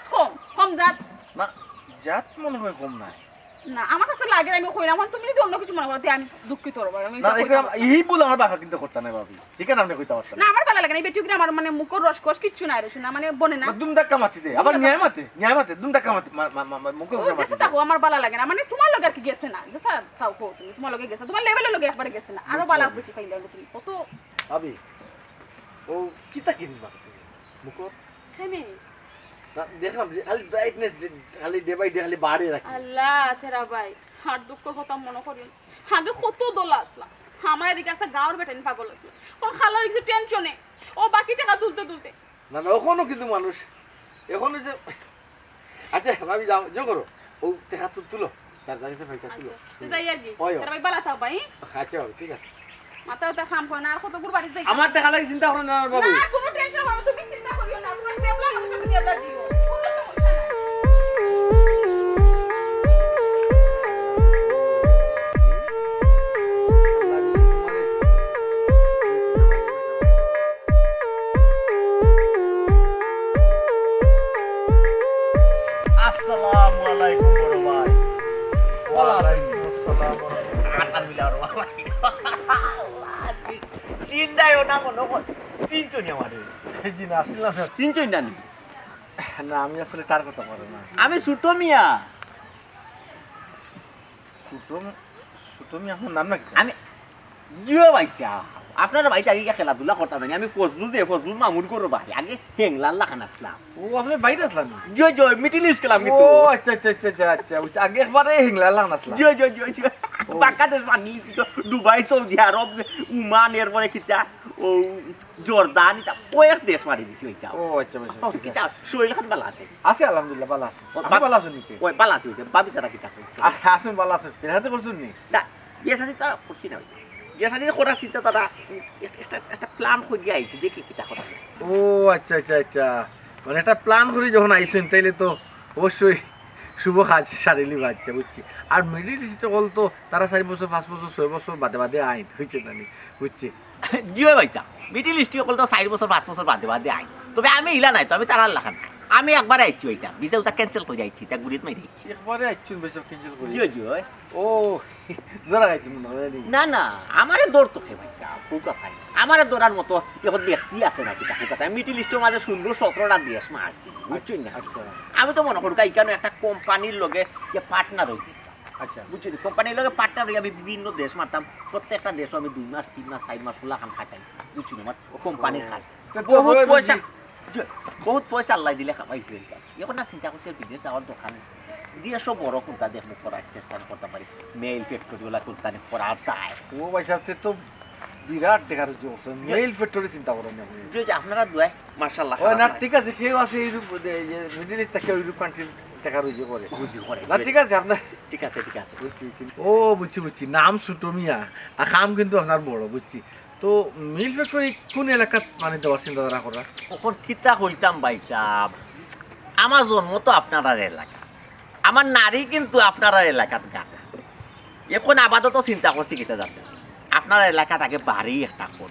S3: কম জাত
S1: না জাত মনে হয় কম না
S3: না আমার কাছে লাগে আমি কইলাম তুমি যদি অন্য কিছু মনে করতে আমি দুঃখিত হব আমি
S1: না এই বল আমার বাবা কিন্তু করতে না ভাবি ঠিক আছে আপনি কইতা পারতেন
S3: না আমার ভালো লাগে না এই বেটি কি আমার মানে মুখর রসকস কিছু নাই রে না মানে বনে না
S1: দুম ধাক্কা মারতে দে আবার ন্যায় মারতে দুম ধাক্কা মারতে মুখে উঠে মারতে
S3: যেটা আমার ভালো লাগে না মানে তোমার লগে আর কি গেছে না যেটা তাও কো তুমি তোমার লগে গেছে তোমার লেভেলের লগে একবারে গেছে না আরো ভালো বেটি পাইলে তুমি কত
S1: ভাবি ও কিতা কিনবা তুমি মুখর
S3: কেনে
S1: দেখলাম খালি ব্রাইটনেস খালি ডে বাই ডে খালি বাড়ে রাখি
S3: আল্লাহ তেরা ভাই হার দুঃখ কথা মনে করি আগে কত দোলা আসলা আমার এদিকে আসা গাঁর বেটানি পাগল আসলো কোন খালা হয়েছে টেনশনে ও বাকি টাকা তুলতে
S1: না ওখানেও কিন্তু মানুষ এখন যে আচ্ছা ভাবি যাও যে করো ও টাকা তুলো তার জানিসে ফাইটা তুলো
S3: যাই আর কি তেরা ভাই বালা থাক ভাই
S1: আচ্ছা ঠিক আছে
S3: মাথাটা খাম কই না আর কত গুর বাড়ি যাই
S1: আমার টাকা লাগি চিন্তা করো না বাবু
S3: না কোনো টেনশন হবে তুমি চিন্তা করিও না তোমার পেপলা আমি সাথে দিয়ে দিও কোনো সমস্যা নাই
S4: আসসালামু আলাইকুম বড় ভাই ওয়ালাইকুম আসসালাম আলহামদুলিল্লাহ চিন্তায়ও না মনে হয় চিন্তনি আমাদের
S1: জি না আসলাম
S4: চিন্তই না
S1: না আমি আসলে তার কথা বলে না
S4: আমি ছোট মিয়া
S1: ছোট মিয়া আপনার নাম নাকি
S4: আমি জিও ভাইসা আপনার ভাইসা আগে খেলাধুলা করতাম না আমি ফজলুল মামুন করো ভাই আগে হেংলাল লাখান আসলাম
S1: ও আপনি বাইরে আসলাম
S4: জয় মিটিং লিস্ট খেলাম কিন্তু
S1: ও আচ্ছা আগে একবারে হিংলা লাগান আসলাম
S4: জয় বাংলাদেশ বানিয়েছি তো দুবাই সৌদি আরব উমান এরপরে কিতা ও জর্দান এটা কয়েক দেশ মারি দিছি ভাইসা
S1: ও আচ্ছা
S4: কিতা শরীর খান ভালো আছে
S1: আছে আলহামদুলিল্লাহ ভালো আছে আপনি ভালো আছেন নাকি
S4: ওই ভালো আছে ভাবি তারা কিতা
S1: আসুন ভালো আছেন তেহাতে করছুন নি
S4: না বিয়া শাদি তারা করছি না হয়েছে বিয়া শাদি করার চিন্তা তারা একটা প্ল্যান করে আইছে দেখি কিটা করা যায়।
S1: ও আচ্ছা আচ্ছা আচ্ছা, মানে একটা প্ল্যান করে যখন আইসেন তাইলে তো অবশ্যই শুভ কাজ সারিলি বাচ্চা বুঝছি। আর মিডিল ইস্টে বল তো তারা 4 বছর 5 বছর 6 বছর বাদে বাদে আইন হয়েছে না বুঝছি।
S4: জিও ভাইসা মিডিল ইস্ট অকল তো 4 বছর 5 বছর বাদে বাদে আই, তবে আমি ইলা নাই তো আমি তারার লাখান নাই, আমি একবার আইছি ভাইসা ভিসা উসা ক্যান্সেল করে আইছি তা গুড়িত মাইরে আইছি।
S1: একবারে আইছুন বেশি ক্যান্সেল করে
S4: জিও জিও
S1: ও ধরা গাইছি মনে হয়
S4: না না আমারে দৌড় তো ভাইসা ফুকা চাই আমারে দৌড়ার মতো এখন ব্যক্তি আছে নাকি তা ফুকা চাই। মিডিল ইস্টের মাঝে সুন্দর 17টা দেশ মারছি বুঝছেন না। আমি তো মনে করি কেন একটা কোম্পানির লগে যে পার্টনার হয়ে গেছিলাম।
S1: আচ্ছা
S4: বুঝছেন কোম্পানির লগে পার্টনার হয়ে আমি বিভিন্ন দেশ মারতাম, প্রত্যেকটা দেশও আমি 2 মাস 3 মাস 4 মাস হলা খান খাটাই বুঝছেন আমার কোম্পানির খাই বহুত পয়সা বহুত পয়সা আল্লাহ দিলে খাওয়াইছে। এখন না চিন্তা করছে বিদেশ যাওয়ার দোকান দিয়ে সব বড় কোনটা দেখবো করার চেষ্টা করতে পারি, মেইল ফ্যাক্টরিগুলা করতে করা যায়।
S1: ও ভাই সাহেব তো বিরাট দেখার জোস মেইল ফ্যাক্টরি চিন্তা করেন না
S4: যে আপনারা দুয়াই মাশাআল্লাহ।
S1: ও না ঠিক আছে কেউ আছে ইউরোপ মিডল ইস্ট থেকে ইউরোপ কান্ট্রির টাকা রইছে করে
S4: বুঝি করে
S1: না ঠিক আছে আপনার
S4: ঠিক আছে ঠিক আছে
S1: বুঝছি বুঝছি। ও বুঝছি বুঝছি, নাম সুটমিয়া আর কাম কিন্তু আপনার বড় বুঝছি। তো মিল ফ্যাক্টরি কোন এলাকাত মানে দেওয়ার চিন্তাধারা করা?
S4: তখন কিতা হইতাম ভাই সাহেব, আমার জন্ম তো আপনার এলাকা, আমার নারী কিন্তু আপনার এলাকাত গাটা। এখন আপাতত চিন্তা করছি কিতা যাতে আপনার এলাকাত আগে বাড়ি একটা কর,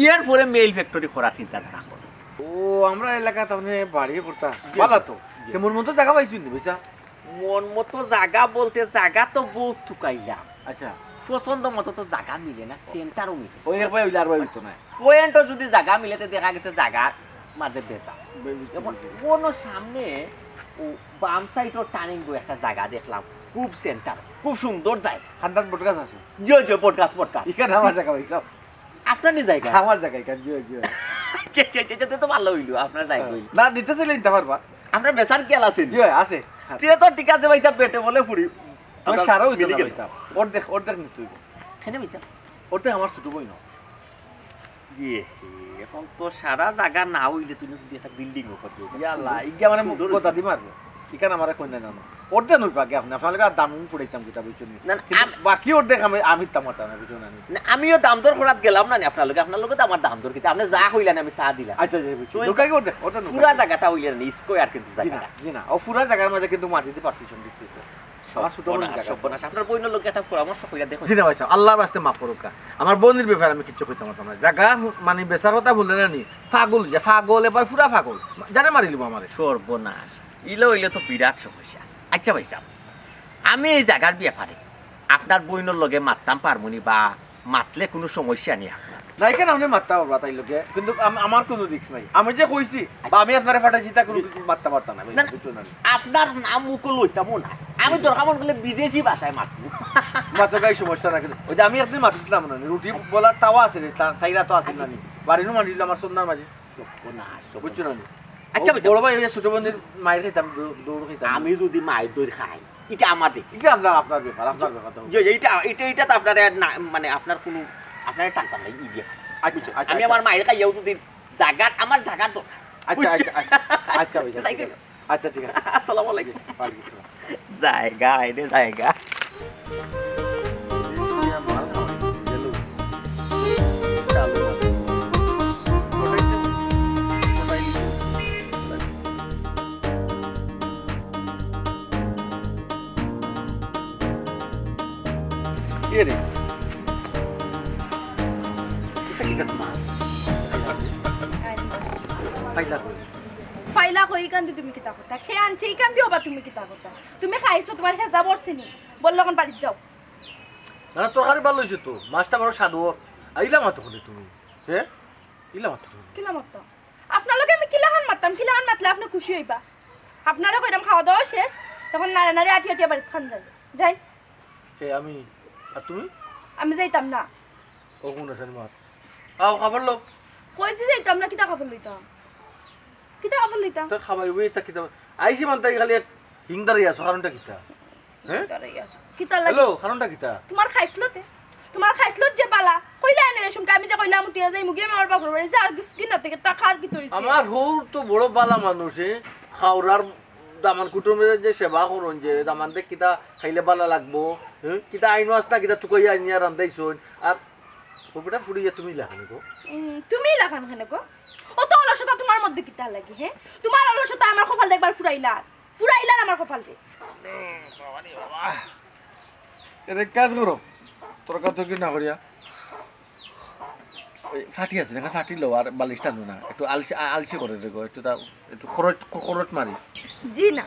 S4: ইয়ার পরে মেইল ফ্যাক্টরি করার চিন্তাধারা কর।
S1: ও আমরা এলাকাত আপনি বাড়িয়ে পড়তা ভালো তো কেমন মতো জায়গা পাইছি নি বুঝছা?
S4: মন মতো জায়গা বলতে জায়গা তো বহুত টুকাইলাম,
S1: আচ্ছা
S4: পছন্দ মতো তো জায়গা মিলে না, সেন্টারও মিলে
S1: ওই একবার হইলে আর হইতো না
S4: পয়েন্টও যদি জায়গা মিলেতে দেখা গেছে জায়গা মাঝে বেচা। কোনো সামনে ও বাম সাইডের টার্নিং বই একটা জায়গা দেখলাম, খুব সেন্টার, খুব সুন্দর জায়গা।
S1: খান্দান বটগাছ আছে
S4: জিও জিও পডকাস্ট পডকাস্ট
S1: এখানে আমার জায়গা পাইছ
S4: আপনারই জায়গা
S1: আমার জায়গা এখানে জিও জিও
S4: চেচে তো ভালো হইলো আপনার জায়গা হইলো
S1: না দিতেছিলে নিতে পারবা
S4: আমরা বেচার খেয়াল আছে
S1: জিও আছে
S4: চেয়ে তো ঠিক আছে ভাইসা পেটে বলে ফুরি
S1: তুমি সারা হইতো না পয়সা অর্ধেক নিতে হইব
S4: খেলে ভাইসা
S1: অর্ধেক আমার ছোট বই না
S4: ইয়ে এখন তো সারা জায়গা না হইলে তুমি যদি একটা বিল্ডিং ও করতে
S1: ইয়াল্লাহ ইগা মানে মুখ কথা দি মারবো এখানে আমারে কই না জানো অর্ধেক নই পাকে আপনি আপনার লাগা দাম পড়াইতাম যেটা বুঝছেন
S4: না
S1: বাকি অর্ধেক আমি তামাতা না বুঝছেন
S4: না আমিও দাম দর করাত গেলাম না আপনার লগে তো আমার দাম দর কিতা আপনি যা হইলেন আমি তা দিলাম।
S1: আচ্ছা আচ্ছা বুঝছি লোকাই অর্ধেক ওটা
S4: পুরা জায়গাটা হইলেন না স্কয়ার কিন্তু জায়গা
S1: জি না ও পুরা জায়গার মধ্যে কিন্তু মাটিতে পার্টিশন দিতে আমার ছোট বোন
S4: সর্বনাশ আপনার বইনের লোকে একটা পরামর্শ কইরা দেখো।
S1: জি না ভাই আল্লাহর রাস্তে মাফ করুক আমার বোনের ব্যাপারে আমি কিচ্ছু কইতাম না জায়গা মানে বেচার কথা বললেন না নি পাগল যে পাগল এবার পুরা পাগল জানে মারিলিব আমারে
S4: সর্বনাশ ইলো হইলে তো বিরাট সমস্যা। আচ্ছা ভাই সাহেব আমি এই জায়গার ব্যাপারে আপনার বইনের লগে মারতাম পারমুনি বা মাতলে কোনো সমস্যা নেই আপনার
S1: না এখানে আপনি মারতে পারবা তাই লোকে কিন্তু আমার কোনো রিস্ক নাই আমি যে কইছি বা আমি আপনারে ফাটাইছি তা কোনো মারতে পারতাম না বুঝছেন না
S4: আপনার নাম মুখ লইতামও না, আমি দরকার মনে করলে বিদেশি ভাষায় মাতবো
S1: মাত্র গাই সমস্যা না কিন্তু ওই যে আমি একদিন মাতিছিলাম না রুটি বলার তাওয়া আছে রে তাইরা তো আছে না বাড়িনো মারিল আমার সন্ধ্যার মাঝে বুঝছো না। আচ্ছা বড় ভাই ওই ছোট বোনের মায়ের খাইতাম দৌড় খাইতাম
S4: আমি যদি মায়ের দই খাই এটা আমার দেখি
S1: এটা আপনার ব্যাপার
S4: যে এটা তো আপনার মানে আপনার কোনো আপনার টাকা নাই ইডিয়া।
S1: আচ্ছা
S4: আমি আমার মায়ের খাইয়াও যদি জায়গা আমার জায়গা তো
S1: আচ্ছা আচ্ছা আচ্ছা আচ্ছা ঠিক আছে
S4: আসসালামু আলাইকুম জায়গা এটা জায়গা
S1: রে
S2: ফাইলা কই কান্দি তুমি কিতা কথা খে আনছে এই কান্দি ওবা তুমি কিতা কথা তুমি খাইছো তোমার হেজা বসছিনি বললো কোন বাড়ি যাও
S1: না তরকারি ভালো হইছে তো মাছটা বড় স্বাদ আইলা মাত্র করে তুমি হ্যাঁ ইলা মাত্র
S2: কিলা মারতো আপনার লগে আমি কিলাহান মারতাম কিলাহান মাতলে আপনি খুশি হইবা আপনারা কইরাম খাওয়া দাওয়া শেষ তখন নারে নারে আটি আটি বাড়ি খান যাই
S1: কে আমি আর তুমি
S2: আমি যাইতাম না
S1: ও কোন আছে মার আও খাবার লো
S2: কইছি যাইতাম না কিতা খাবার লইতাম কিতা খাবার লইতাম
S1: তো খাবার ওই তা কিতা আইছি মান তাই খালি হিংদারি আছো কারণটা কিতা হ্যাঁ
S2: কিতা লাগে
S1: হ্যালো কারণটা কিতা
S2: তোমার খাইছলত যে বালা কইলা এনে এসুম আমি যে কইলা মুটিয়া যাই মুগি আমার বাপর বাড়ি যা কিন না থেকে টাকার কি তইছে
S1: আমার হৌর তো বড় বালা মানুষে খাওরার দামান কুটুমের যে সেবা করুন যে দামান দেখ কিতা খাইলে বালা লাগবো কিতা আইনো আসতা কিতা তুকই আইনিয়া রান্দাইছুন আর ওটা ফুড়িয়ে তুমি লাগানি গো
S2: তুমি লাগান কেন গো ও তো অলসতা তোমার মধ্যে কিতা লাগি হ্যাঁ তোমার অলসতা আমার কপাল দেখবার ফুরাইলা আমার কপাল দে
S1: এদের কাজ করো তরকা তরকি না করিয়া ওই ফাটি আছে না ফাটি লো আর বালিশ টানো না একটু আলসি করে দেখো একটু খরচ মারি
S2: জি না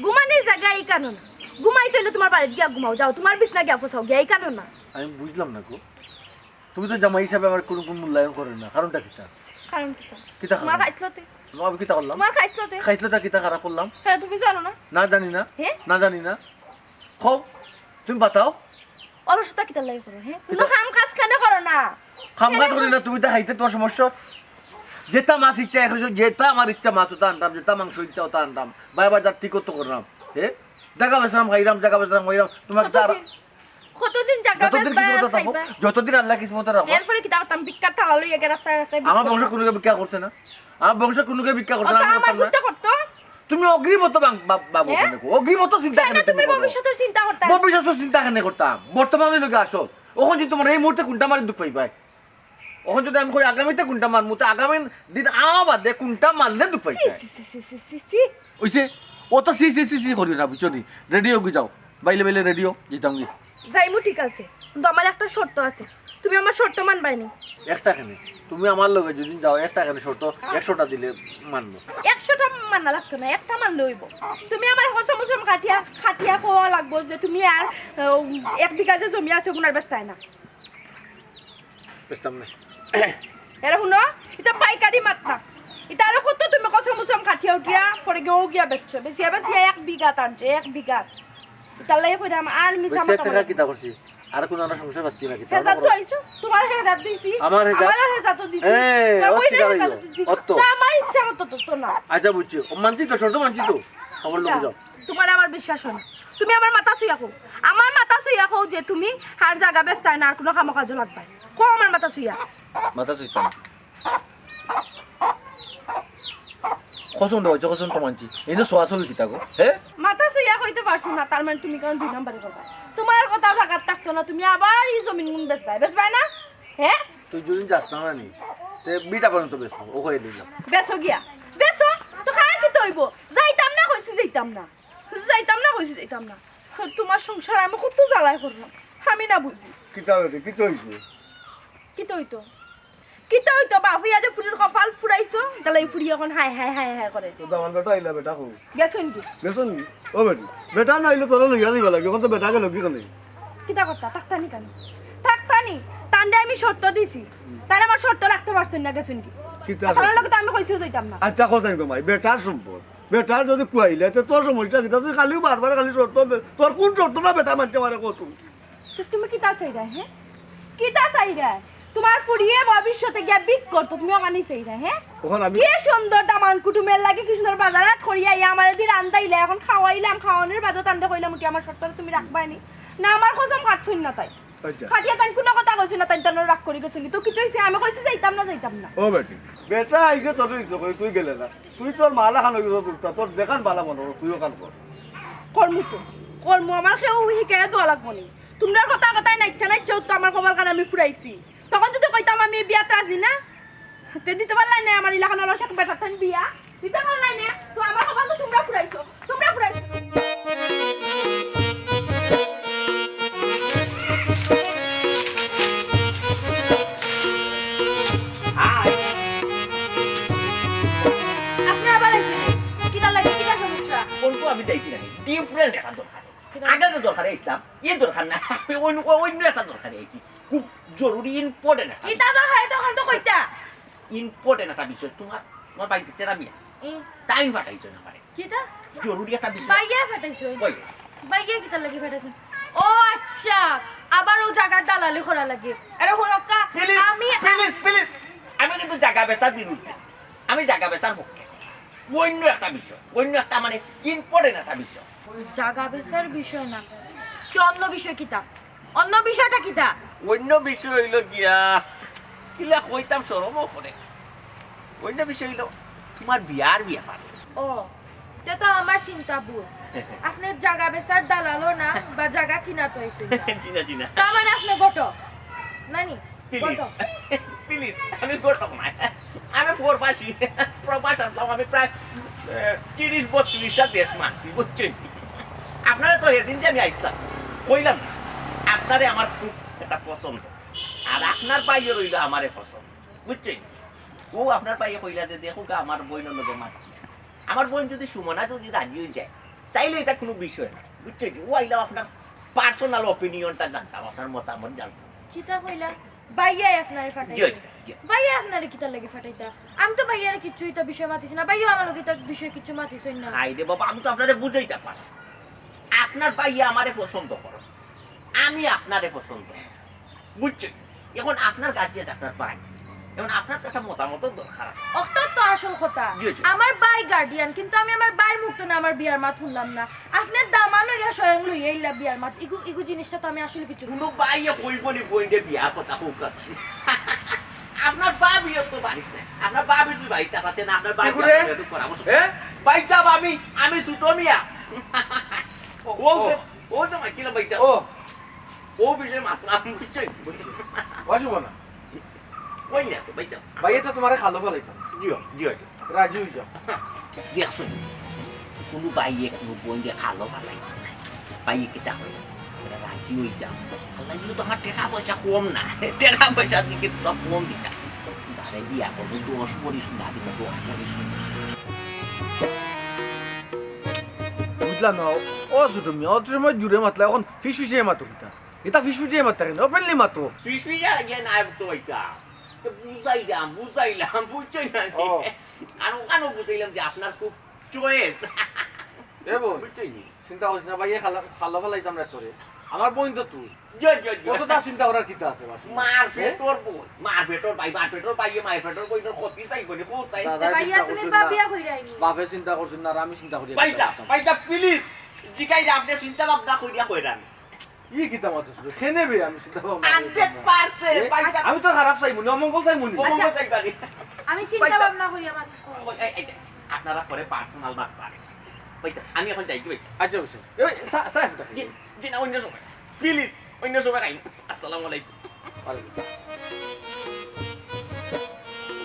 S2: ঘুমানির জায়গা এই কারণ না ঘুমাই তৈলে তোমার বাড়িতে গিয়া ঘুমাও যাও তোমার বিছনা গিয়া ফসাও গিয়া এই কারণ না
S1: আমি বুঝলাম না গো তুমি তো জামাই হিসাবে আমার কোনো মূল্যায়ন করেন না কারণটা কিটা
S2: কারণ
S1: কিতা
S2: তোমার খাইছলতে
S1: আমি কিতা করলাম
S2: তোমার খাইছলতে
S1: খাইছলটা কিতা খারাপ করলাম
S2: হ্যাঁ তুমি জানো না
S1: না জানি না
S2: হ্যাঁ
S1: না জানি না খাও তুমি বাতাও
S2: অলসতা কিতা লাগে করো হ্যাঁ কোনো কাম কাজ কেন করো না
S1: খামগাট করি না তুমি তো খাইতে তোমার সমস্যা যেটা মাছ ইচ্ছা এখন যেটা আমার ইচ্ছা মাছ ওটা আনতাম যেটা মাংস ইচ্ছা ওটা আনতাম বাজার ঠিক তো করলাম জায়গা বেসরাম খাইলাম তোমার
S2: কতদিন জায়গা
S1: যতদিন কিসমত থাকবো যতদিন আল্লাহ কিসমত রাখবো
S2: এরপরে কি দাঁড়াতাম বিক্কার থালা লইয়া গিয়ে রাস্তায়
S1: আমার বংশ কোনোকে ভিক্ষা করছে না আমার বংশ কোনোকে ভিক্ষা করছে না
S2: আমার বুঝতে করতো
S1: তুমি অগ্রিমত বাবু অগ্রিমত চিন্তা কেন
S2: তুমি ভবিষ্যতের চিন্তা করতে
S1: ভবিষ্যতের চিন্তা কেন করতাম বর্তমানে লোকে আসো ওখান যদি তোমার এই মুহূর্তে কোনটা মারি দুঃখ পাইবাই ওখান যদি আমি কই আগামীতে কোনটা মারমু তো আগামী দিন বাদে কোনটা মারলে দুঃখ পাইবাই ওইছে ও তো সি করি না বুঝছো নি রেডিও গি যাও বাইলে রেডিও যেতাম গি
S2: যাইমু ঠিক আছে কিন্তু আমার একটা শর্ত আছে তুমি আমার শর্ত মানবাইনি
S1: একটা কেন তুমি আমার লগে যদি যাও একটা কেন শর্ত 100টা দিলে মানবো
S2: 100টা মানা লাগতো না একটা মানলে হইব তুমি আমার হসম খাটিয়া কোয়া লাগবো যে তুমি আর 1 বিঘা যে জমি আছে গুনার বেস্তায় না
S1: বেস্তাম না
S2: এরা শুনো এটা পাইকারি মাত্রা এটা আর কত তুমি কসম কাঠিয়া উঠিয়া পরে গিয়া বেচছো বেশিয়া 1 বিঘা টানছে 1 বিঘা তাহলে কইরা আর মিছা
S1: বেশি টাকা কিটা করছি আর কোন আমরা সংসার পাচ্ছি না কিটা
S2: হেজাত তো আইছো তোমার হেজাত দিছি
S1: আমার
S2: হেজাত তো দিছি
S1: অত
S2: আমার ইচ্ছা মতো তো না
S1: আচ্ছা বুঝছি মানছি তো শর্ত মানছি তো আমার লোক যাও
S2: তোমার আমার বিশ্বাস হয় না তুমি আমার মাথা সুইয়া কও যে তুমি আর জায়গা বেস্তায় না আর কোনো কাম কাজ লাগবে কো আমার মাথা সুইয়া
S1: কসম দাও কসম তো মানছি এনে সোয়াসল কিটা গো
S2: মাথা সুইয়া কইতে পারছো না তার মানে তুমি কারণ 2 নম্বরে করবা তোমার কথা জায়গা থাকতো না তুমি আবার এই জমিন গুণ বেচবাই না
S1: তুই যদি যাস না নি তে বিটা পর্যন্ত বেচবো ও কই দিলাম
S2: বেচো গিয়া বেচো তো খায় কি তইব যাইতাম না যাইতাম না তোমার সংসার আমি কত জ্বালায় করলাম আমি না বুঝি
S6: কিতা হইছে
S2: কিতা হইতো বাফিয়া যে ফুলের কপাল ফুরাইছো তাহলে এই ফুড়ি এখন হাই করে
S6: তো দামান বেটা আইলা বেটা কো
S2: গেছন কি
S6: গেছন নি ও বেটা না আইলো তোরা লইয়া দিবা লাগে কত বেটা গেল কি করে
S2: কিতা করতা থাকতানি তান্ডে আমি শর্ত দিছি তাহলে আমার শর্ত রাখতে পারছেন না গেছন কি
S6: কিতা
S2: তাহলে লোক তো আমি কইছিও যাইতাম না
S6: আচ্ছা কথা কই মাই বেটার সম্পদ বেটা যদি কুয়াইলে তো তোর সমস্যা কিতা তুই খালি বারবার খালি শর্ত তোর কোন শর্ত না বেটা মানতে পারে কত
S2: তুমি কিতা চাই রে তোমার ফুরিয়ে ভবিষ্যতে গিয়া বিক করতো তুমি ওখানে চাই রে
S6: ওখানে আমি
S2: কি সুন্দর দামান কুটুমের লাগে কি সুন্দর বাজারাত করিয়া আমারে দি রান্দাইলে এখন খাওয়ানোর বাদত আনতে কইলাম কি আমার শর্ত তুমি রাখবানি না আমার কসম কাটছুন না তাই
S6: আচ্ছা
S2: খাটিয়া তাই কোনো কথা কইছ না তাই তন রাগ করি গেছিলি তো কি কইছে আমি কইছি যাইতাম না
S6: ও বেটা আইগে তোর ইচ্ছা কই তুই গেলে না তুই তোর মালা খানো গিয়ে তোর দেখান বালা মনে তুইও কান কর
S2: কর্ম আমার কেউ শিকায় দোয়া লাগবো নি তোমরা কথাই নাইচ্ছা তো আমার কমার কারণে আমি ফুরাইছি তখন যদি কইতাম আমি বিয়াতে আজি না তে দিতে পারলাই না আমার ইলাকান অলসাক বেটার বিয়া দিতে পারলাই না তো আমার কমাল তো তোমরা ফুরাইছো আপনি আবার আইছেন কিটা লাগে কিটা সমস্যা
S4: কোনটো আমি চাইছি না ডিফারেন্ট একটা দরকার আগে যে দরকারে ইসলাম এই দরকার না আমি অন্য একটা দরকারে আইছি খুব জরুরি ইম্পর্টেন্ট
S2: কিটা দরকার তখন তো কইতা
S4: ইম্পর্টেন্ট একটা বিষয় তোমার বাড়িতে তেরা মিয়া টাইম ফাটাইছো না পারে
S5: কিটা
S4: জরুরি একটা বিষয়
S5: বাইয়া ফাটাইছো
S4: কই
S5: বাইয়া কিটা লাগি ফাটাইছো ও আচ্ছা আবার ও জায়গা দালালি করা লাগে আরে হলকা
S4: প্লিজ আমি কিন্তু জায়গা বেচার বিরুদ্ধে আমি জায়গা বেচার পক্ষে অন্য একটা বিষয় অন্য একটা মানে ইম্পর্টেন্ট একটা বিষয়
S5: জায়গা বেচার বিষয় না কি অন্য বিষয় কিটা অন্য বিষয়টা কিটা
S4: অন্য বিষয় হইল গিয়া কিলা কইতাম শরমও করে অন্য বিষয় হইল তোমার বিয়ার ব্যাপার
S5: ও তে তো আমার চিন্তা ভুল আপনি জায়গা বেচার দালালো না বা জায়গা কিনা তো আইছেন
S4: চিনা চিনা
S5: তার মানে আপনি গটক নানি গটক
S4: প্লিজ আমি গটক না আমি প্রবাস আসলাম আমি প্রায় 30-32টা দেশ মানছি বুঝছেন আপনারা তো সেদিন যে আমি আইসলাম কইলাম না আপনারে আমার খুব একটা পছন্দ আর আপনার পাইয়ে রইল আমারে পছন্দ বুঝছেন ও আপনার পাইয়ে কইলা যে দেখো আমার বোনের লোকে মারছি আমার বোন যদি সুমনা যদি রাজি হয়ে যায় চাইলে এটা কোনো বিষয় না বুঝছেন ও আইলাম আপনার পার্সোনাল অপিনিয়নটা জানতাম আপনার মতামত জানতাম
S5: কিতা কইলা বাইয়াই আপনারে ফাটাইছে বাইয়া আপনারে কিতা লাগি ফাটাইতা আমি তো বাইয়ার কিছু এটা বিষয় মাতিছি না বাইয়া আমার লগে এটা বিষয় কিছু মাতিছই না
S4: আই রে বাবা আমি তো আপনারে বুঝাইতে পারি আপনার বাইয়া আমারে পছন্দ করে আমি আপনারে পছন্দ বুঝছেন এখন আপনার গার্জিয়ান আপনার ভাই এখন আপনার তো একটা মতামত দরকার আছে
S5: ওটা তো আসল কথা
S4: জি, জি।
S5: আমার বাই গার্ডিয়ান কিন্তু আমি আমার বাইর মুক্ত না আমার বিয়ার মাত শুনলাম না আপনার দামানো ইয়া স্বয়ং লইয়া ইলা বিয়ার মাত ইগু জিনিসটা তো আমি আসলে কিছু
S4: কোনো বাইয়া কইব নি বইন্ডে বিয়ার কথা হোক আপনার বাবিও তো বাড়িতে আপনার বাবি তুই বাড়িতে তাতে না আপনার বাই
S1: করে
S4: বাই যাব আমি ছোট মিয়া ও তো মাইছিল বাই যাব ও বিষয়ে মাত্রা আমি বুঝছেন
S1: অশুভ না
S4: ওই না তো বাই যাব
S1: ভাইয়া তো তোমারে খালো ফেলাইতাম
S4: জিও জিও
S1: রাজি হয়ে যাও
S4: দেখছেন কোনো বাইয়ে কোনো বইন্ডে খালো ভালাই বাইয়ে কেটা হয় রাজি হয়ে যাও লাগলে তো আমার টাকা পয়সা কম না টাকা পয়সা দিকে তো কম দিতা তারে বিয়া করবো 10 বড়ি শুনে দিত 10 বড়ি শুনে
S1: বুঝলাম না ও ছোট মিয়া অত সময় জুড়ে মাতলা এখন ফিসফিসিয়ে মাতো কিতা এটা ফিসফিসিয়ে মাত্রা কেন ওপেনলি মাতো
S4: ফিসফিসা গিয়ে না তো পয়সা তো বুঝাইলাম বুঝছই না আর বুঝাইলাম যে আপনার খুব চয়েস
S1: এ বোন
S4: বুঝছই নি
S1: চিন্তা করিস না ভাইয়া খালো ফেলাইতাম না তোরে আমার বোন তো তুই
S4: জয় জয়
S1: কতটা চিন্তা করার কিতা আছে
S4: মার পেটর বাইয়ে মায়ের পেটর বইনোর ক্ষতি চাইব নি কোন চাই
S5: বাইয়া তুমি বাবিয়া কইরা আইনি
S1: বাপে চিন্তা করছেন না আর আমি চিন্তা করি
S4: পাইতা প্লিজ জিগাই আপনি চিন্তা ভাবনা কইরা কইরান
S1: ই কিতা মাতো শুধু খেনে বে আমি চিন্তা ভাবনা
S4: 100% পাইতা
S1: আমি তো খারাপ চাই মনে অমঙ্গল চাই মনে
S4: বঙ্গ চাইবানি
S5: আমি চিন্তা ভাবনা করি আমার
S4: আপনারা পরে পার্সোনাল বাত পারে পাইতা আমি এখন যাই কি পাইতা
S1: আচ্ছা বুঝছো এই সাইফ
S4: জি না অন্য সময় প্লিজ অন্য সময় আইন আসসালামু আলাইকুম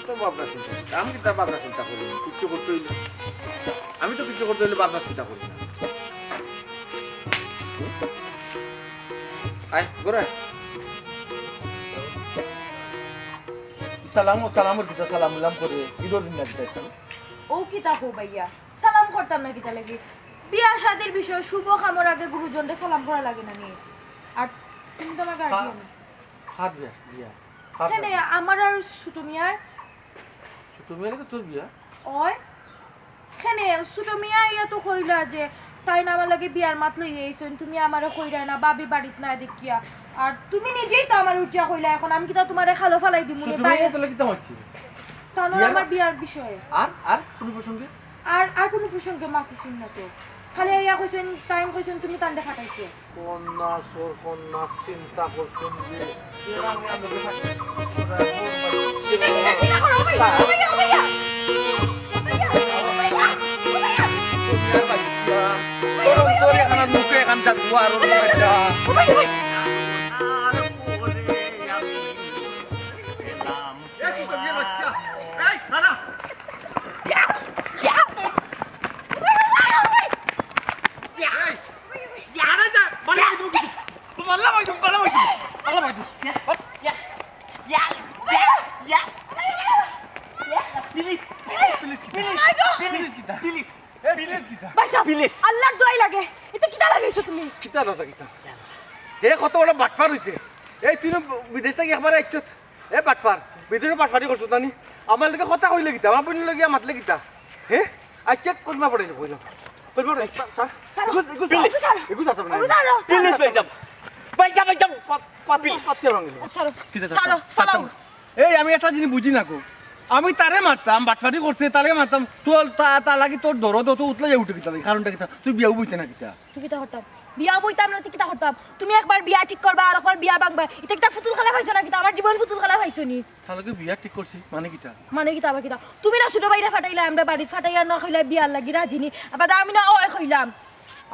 S1: তো বাবনা চিন্তা আমি কিতা বাবনা চিন্তা করি কিছু করতে হইলে আমি তো কিছু করতে হইলে বাবনা চিন্তা করি না আয় গোরে সালাম কিতা সালাম করে ঈদর দিন লাগতে
S5: ও কিতা হো ভাইয়া সালাম করতাম না কিতা লাগি বিয়া শাদির বিষয় শুভ কামর আগে গুরুজনকে সালাম করা লাগে না নি আর তুমি তো আমার গার্ডিয়ান
S1: হাত বিয়া
S5: কেন আমার আর ছোট মিয়ার
S1: তুমি তো তোর বিয়া
S5: ওই কেন ছোট মিয়া ইয়া তো কইলা যে তাই না আমার লাগে বিয়ার মাত লই আইছন তুমি আমারে কইরা না বাবি বাড়িত না দেখিয়া আর তুমি নিজেই তো আমার উঠিয়া কইলা এখন আমি কিতা তোমারে খালো ফালাই দিমু নে
S1: তুমি তো কিতা হচ্ছে
S5: তানো আমার বিয়ার বিষয়ে
S1: আর কোন প্রসঙ্গে
S5: আর কোন প্রসঙ্গে মাতি শুন না তো খালি ইয়া কইছেন টাইম কইছেন তুমি তান্ডে ফাটাইছো
S1: কন্যা চিন্তা করছেন যে আমি আপনাকে
S5: কিতা করো ভাইয়া ভাইয়া ভাইয়া
S1: মুখে এখান থাকবো আর
S5: আল্লাহর দোয়াই লাগে এটা কিটা লাগাইছো তুমি
S1: কিতা নতা কিতা হে কত বড় বাটফার হইছে এই তুই বিদেশ থেকে একবার আইছত এ বাটফার বিদেশে বাটফারি করছ জানি আমার লগে কথা কইলে কিতা আমার বইন লগে মাতলে কিতা হে আজকে কলমা পড়াইলো কইলো কলমা পড়াইছে স্যার এগুলো যাতা না
S4: প্লিজ বাইজা
S1: পাতে ভাঙিল
S5: ছাড়ো ছাড়ো
S1: এই আমি একটা জিনিস বুঝি না কো আমি তারে মারতাম বাটফারি করছে তারে মারতাম তোর তা লাগি তোর দরদ তো উতলে যাই উঠে কিতা কারণটা কিতা তুই বিয়া বুঝতে না কিতা
S5: তুই কিটা হতাম বিয়া বইতাম না তুই কিটা হতাম তুমি একবার বিয়া ঠিক করবা আর একবার বিয়া ভাঙবা এটা কিটা ফুতুল খেলা পাইছো না কিটা আমার জীবন ফুতুল খেলা পাইছো নি
S1: তাহলে বিয়া ঠিক করছি মানে কিতা
S5: মানে কিটা আবার কিটা তুমি না ছোট বাইরে ফাটাইলা আমরা বাড়ি ফাটাইয়া না কইলা বিয়ার লাগি রাজি নি আবার আমি না ওই কইলাম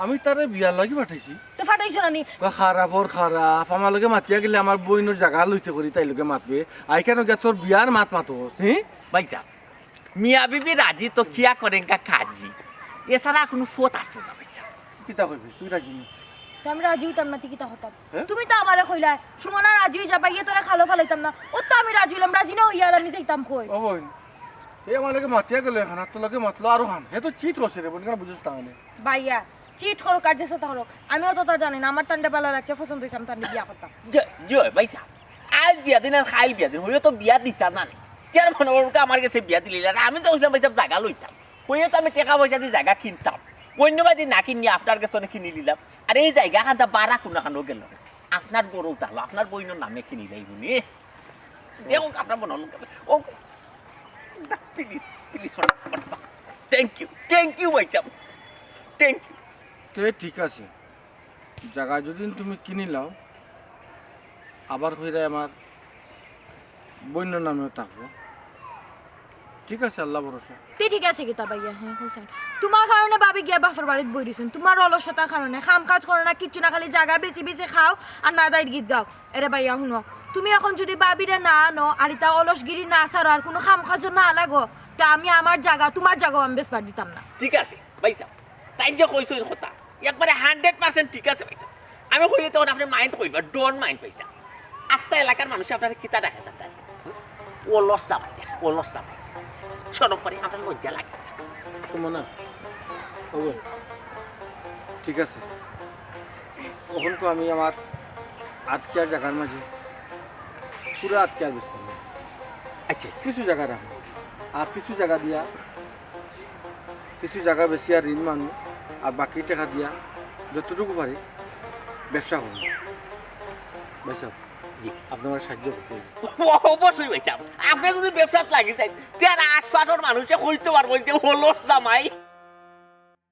S1: আমি তারে বিয়ার লাগি পাঠাইছি
S5: তো ফাটাইছো না নি
S1: খারাপ ওর খারাপ আমার লগে মাতিয়া গেলে আমার বইনোর জায়গা লইতে করি তাই লগে মাতবে আই কেন গে তোর বিয়ার মাত মাতো হ্যাঁ
S4: ভাইসা মিয়া বিবি রাজি তো খিয়া করেন কা কাজি এছাড়া কোনো ফোট আসতো না ভাইসা
S1: কিতা কইবি তুই রাজি নি
S5: তো আমি রাজি হইতাম না তিকিতা হতাম
S1: হ্যাঁ?
S5: তুমি তো আমারে কইলা সুমনা রাজি হই যাবা ইয়ে তোরা খালো ফালাইতাম না ও তো আমি রাজি হইলাম রাজি না হইয়া আর আমি যাইতাম কই
S1: ও বোন এই আমার লগে মাতিয়া গেলে এখন তোর লগে মাতলো আরো হান হে তো চিট করছে রে বোন কেন বুঝছ তাহলে
S5: ভাইয়া চিট করো কাজে সাথে করো আমিও তো তা জানি না আমার টান্ডে বেলা লাগছে পছন্দ হইছে আমি টান্ডে বিয়া করতাম
S4: জয় ভাইসা আজ বিয়া দিন আর খাইল বিয়া দিন হইও তো বিয়া দিতা না কেন মনে করো আমার কাছে বিয়া দিলি আর আমি যাইছিলাম ভাইসা জায়গা লইতাম হইও তো আমি টাকা পয়সা দিয়ে জায়গা কিনতাম অন্যবাদী না কিনি আপনার কাছে কিনে নিলাম আর এই জায়গা খানটা বাড়া কোনো খানো গেল আপনার গরু তাহলো আপনার বইনের নামে কিনি যাই গুনি দেখো আপনার মনে হলো ও প্লিজ প্লিজ থ্যাংক ইউ ভাইসা থ্যাংক ইউ
S1: তো ঠিক আছে জায়গা যদি তুমি কিনি লাও আবার কইরা আমার বইনোর নামেও থাকবো ঠিক আছে আল্লাহ ভরসা
S5: তে ঠিক আছে গীতা ভাইয়া হ্যাঁ হোসেন তোমার কারণে ভাবি গিয়া বাফর বাড়িত বই দিছেন তোমার অলসতার কারণে কাম কাজ করো না কিচ্ছু না খালি জায়গা বেশি বেশি খাও আর না দাইর গীত গাও এরে ভাইয়া শুনো তুমি এখন যদি ভাবিরে না আনো আর ইতা অলসগিরি না ছাড়ো আর কোনো কাম কাজ না লাগো তা আমি আমার জায়গা তোমার জায়গাও আমি বেচবার দিতাম না
S4: ঠিক আছে ভাইসা তাই যে কইছো এই কথা একবারে 100% ঠিক আছে ভাইসা আমি কইলে তখন আপনি মাইন্ড কইবা ডোন্ট মাইন্ড ভাইসা আস্তা এলাকার মানুষ আপনার কিতা দেখা যায় তাই অলস সামাই দেখা অলস সামাই সরম করে আপনার লজ্জা লাগে
S1: সুমনা ও ঠিক আছে তখন তো আমি আমার আটকেয়ার জায়গার মাঝে পুরো আটকেয়ার ব্যস্ত
S4: আচ্ছা
S1: কিছু জায়গা রাখো আর কিছু জায়গা দিয়া কিছু জায়গা বেশি আর ঋণ মানু আর বাকি টাকা দিয়া যতটুকু পারি ব্যবসা করুন ব্যবসা
S4: জি
S1: আপনার সাহায্য করতে হবে।
S4: অবশ্যই ভাইসা আপনি যদি ব্যবসাত লাগি চাই তার আশপাশের মানুষে কইতে পারবো যে হলো জামাই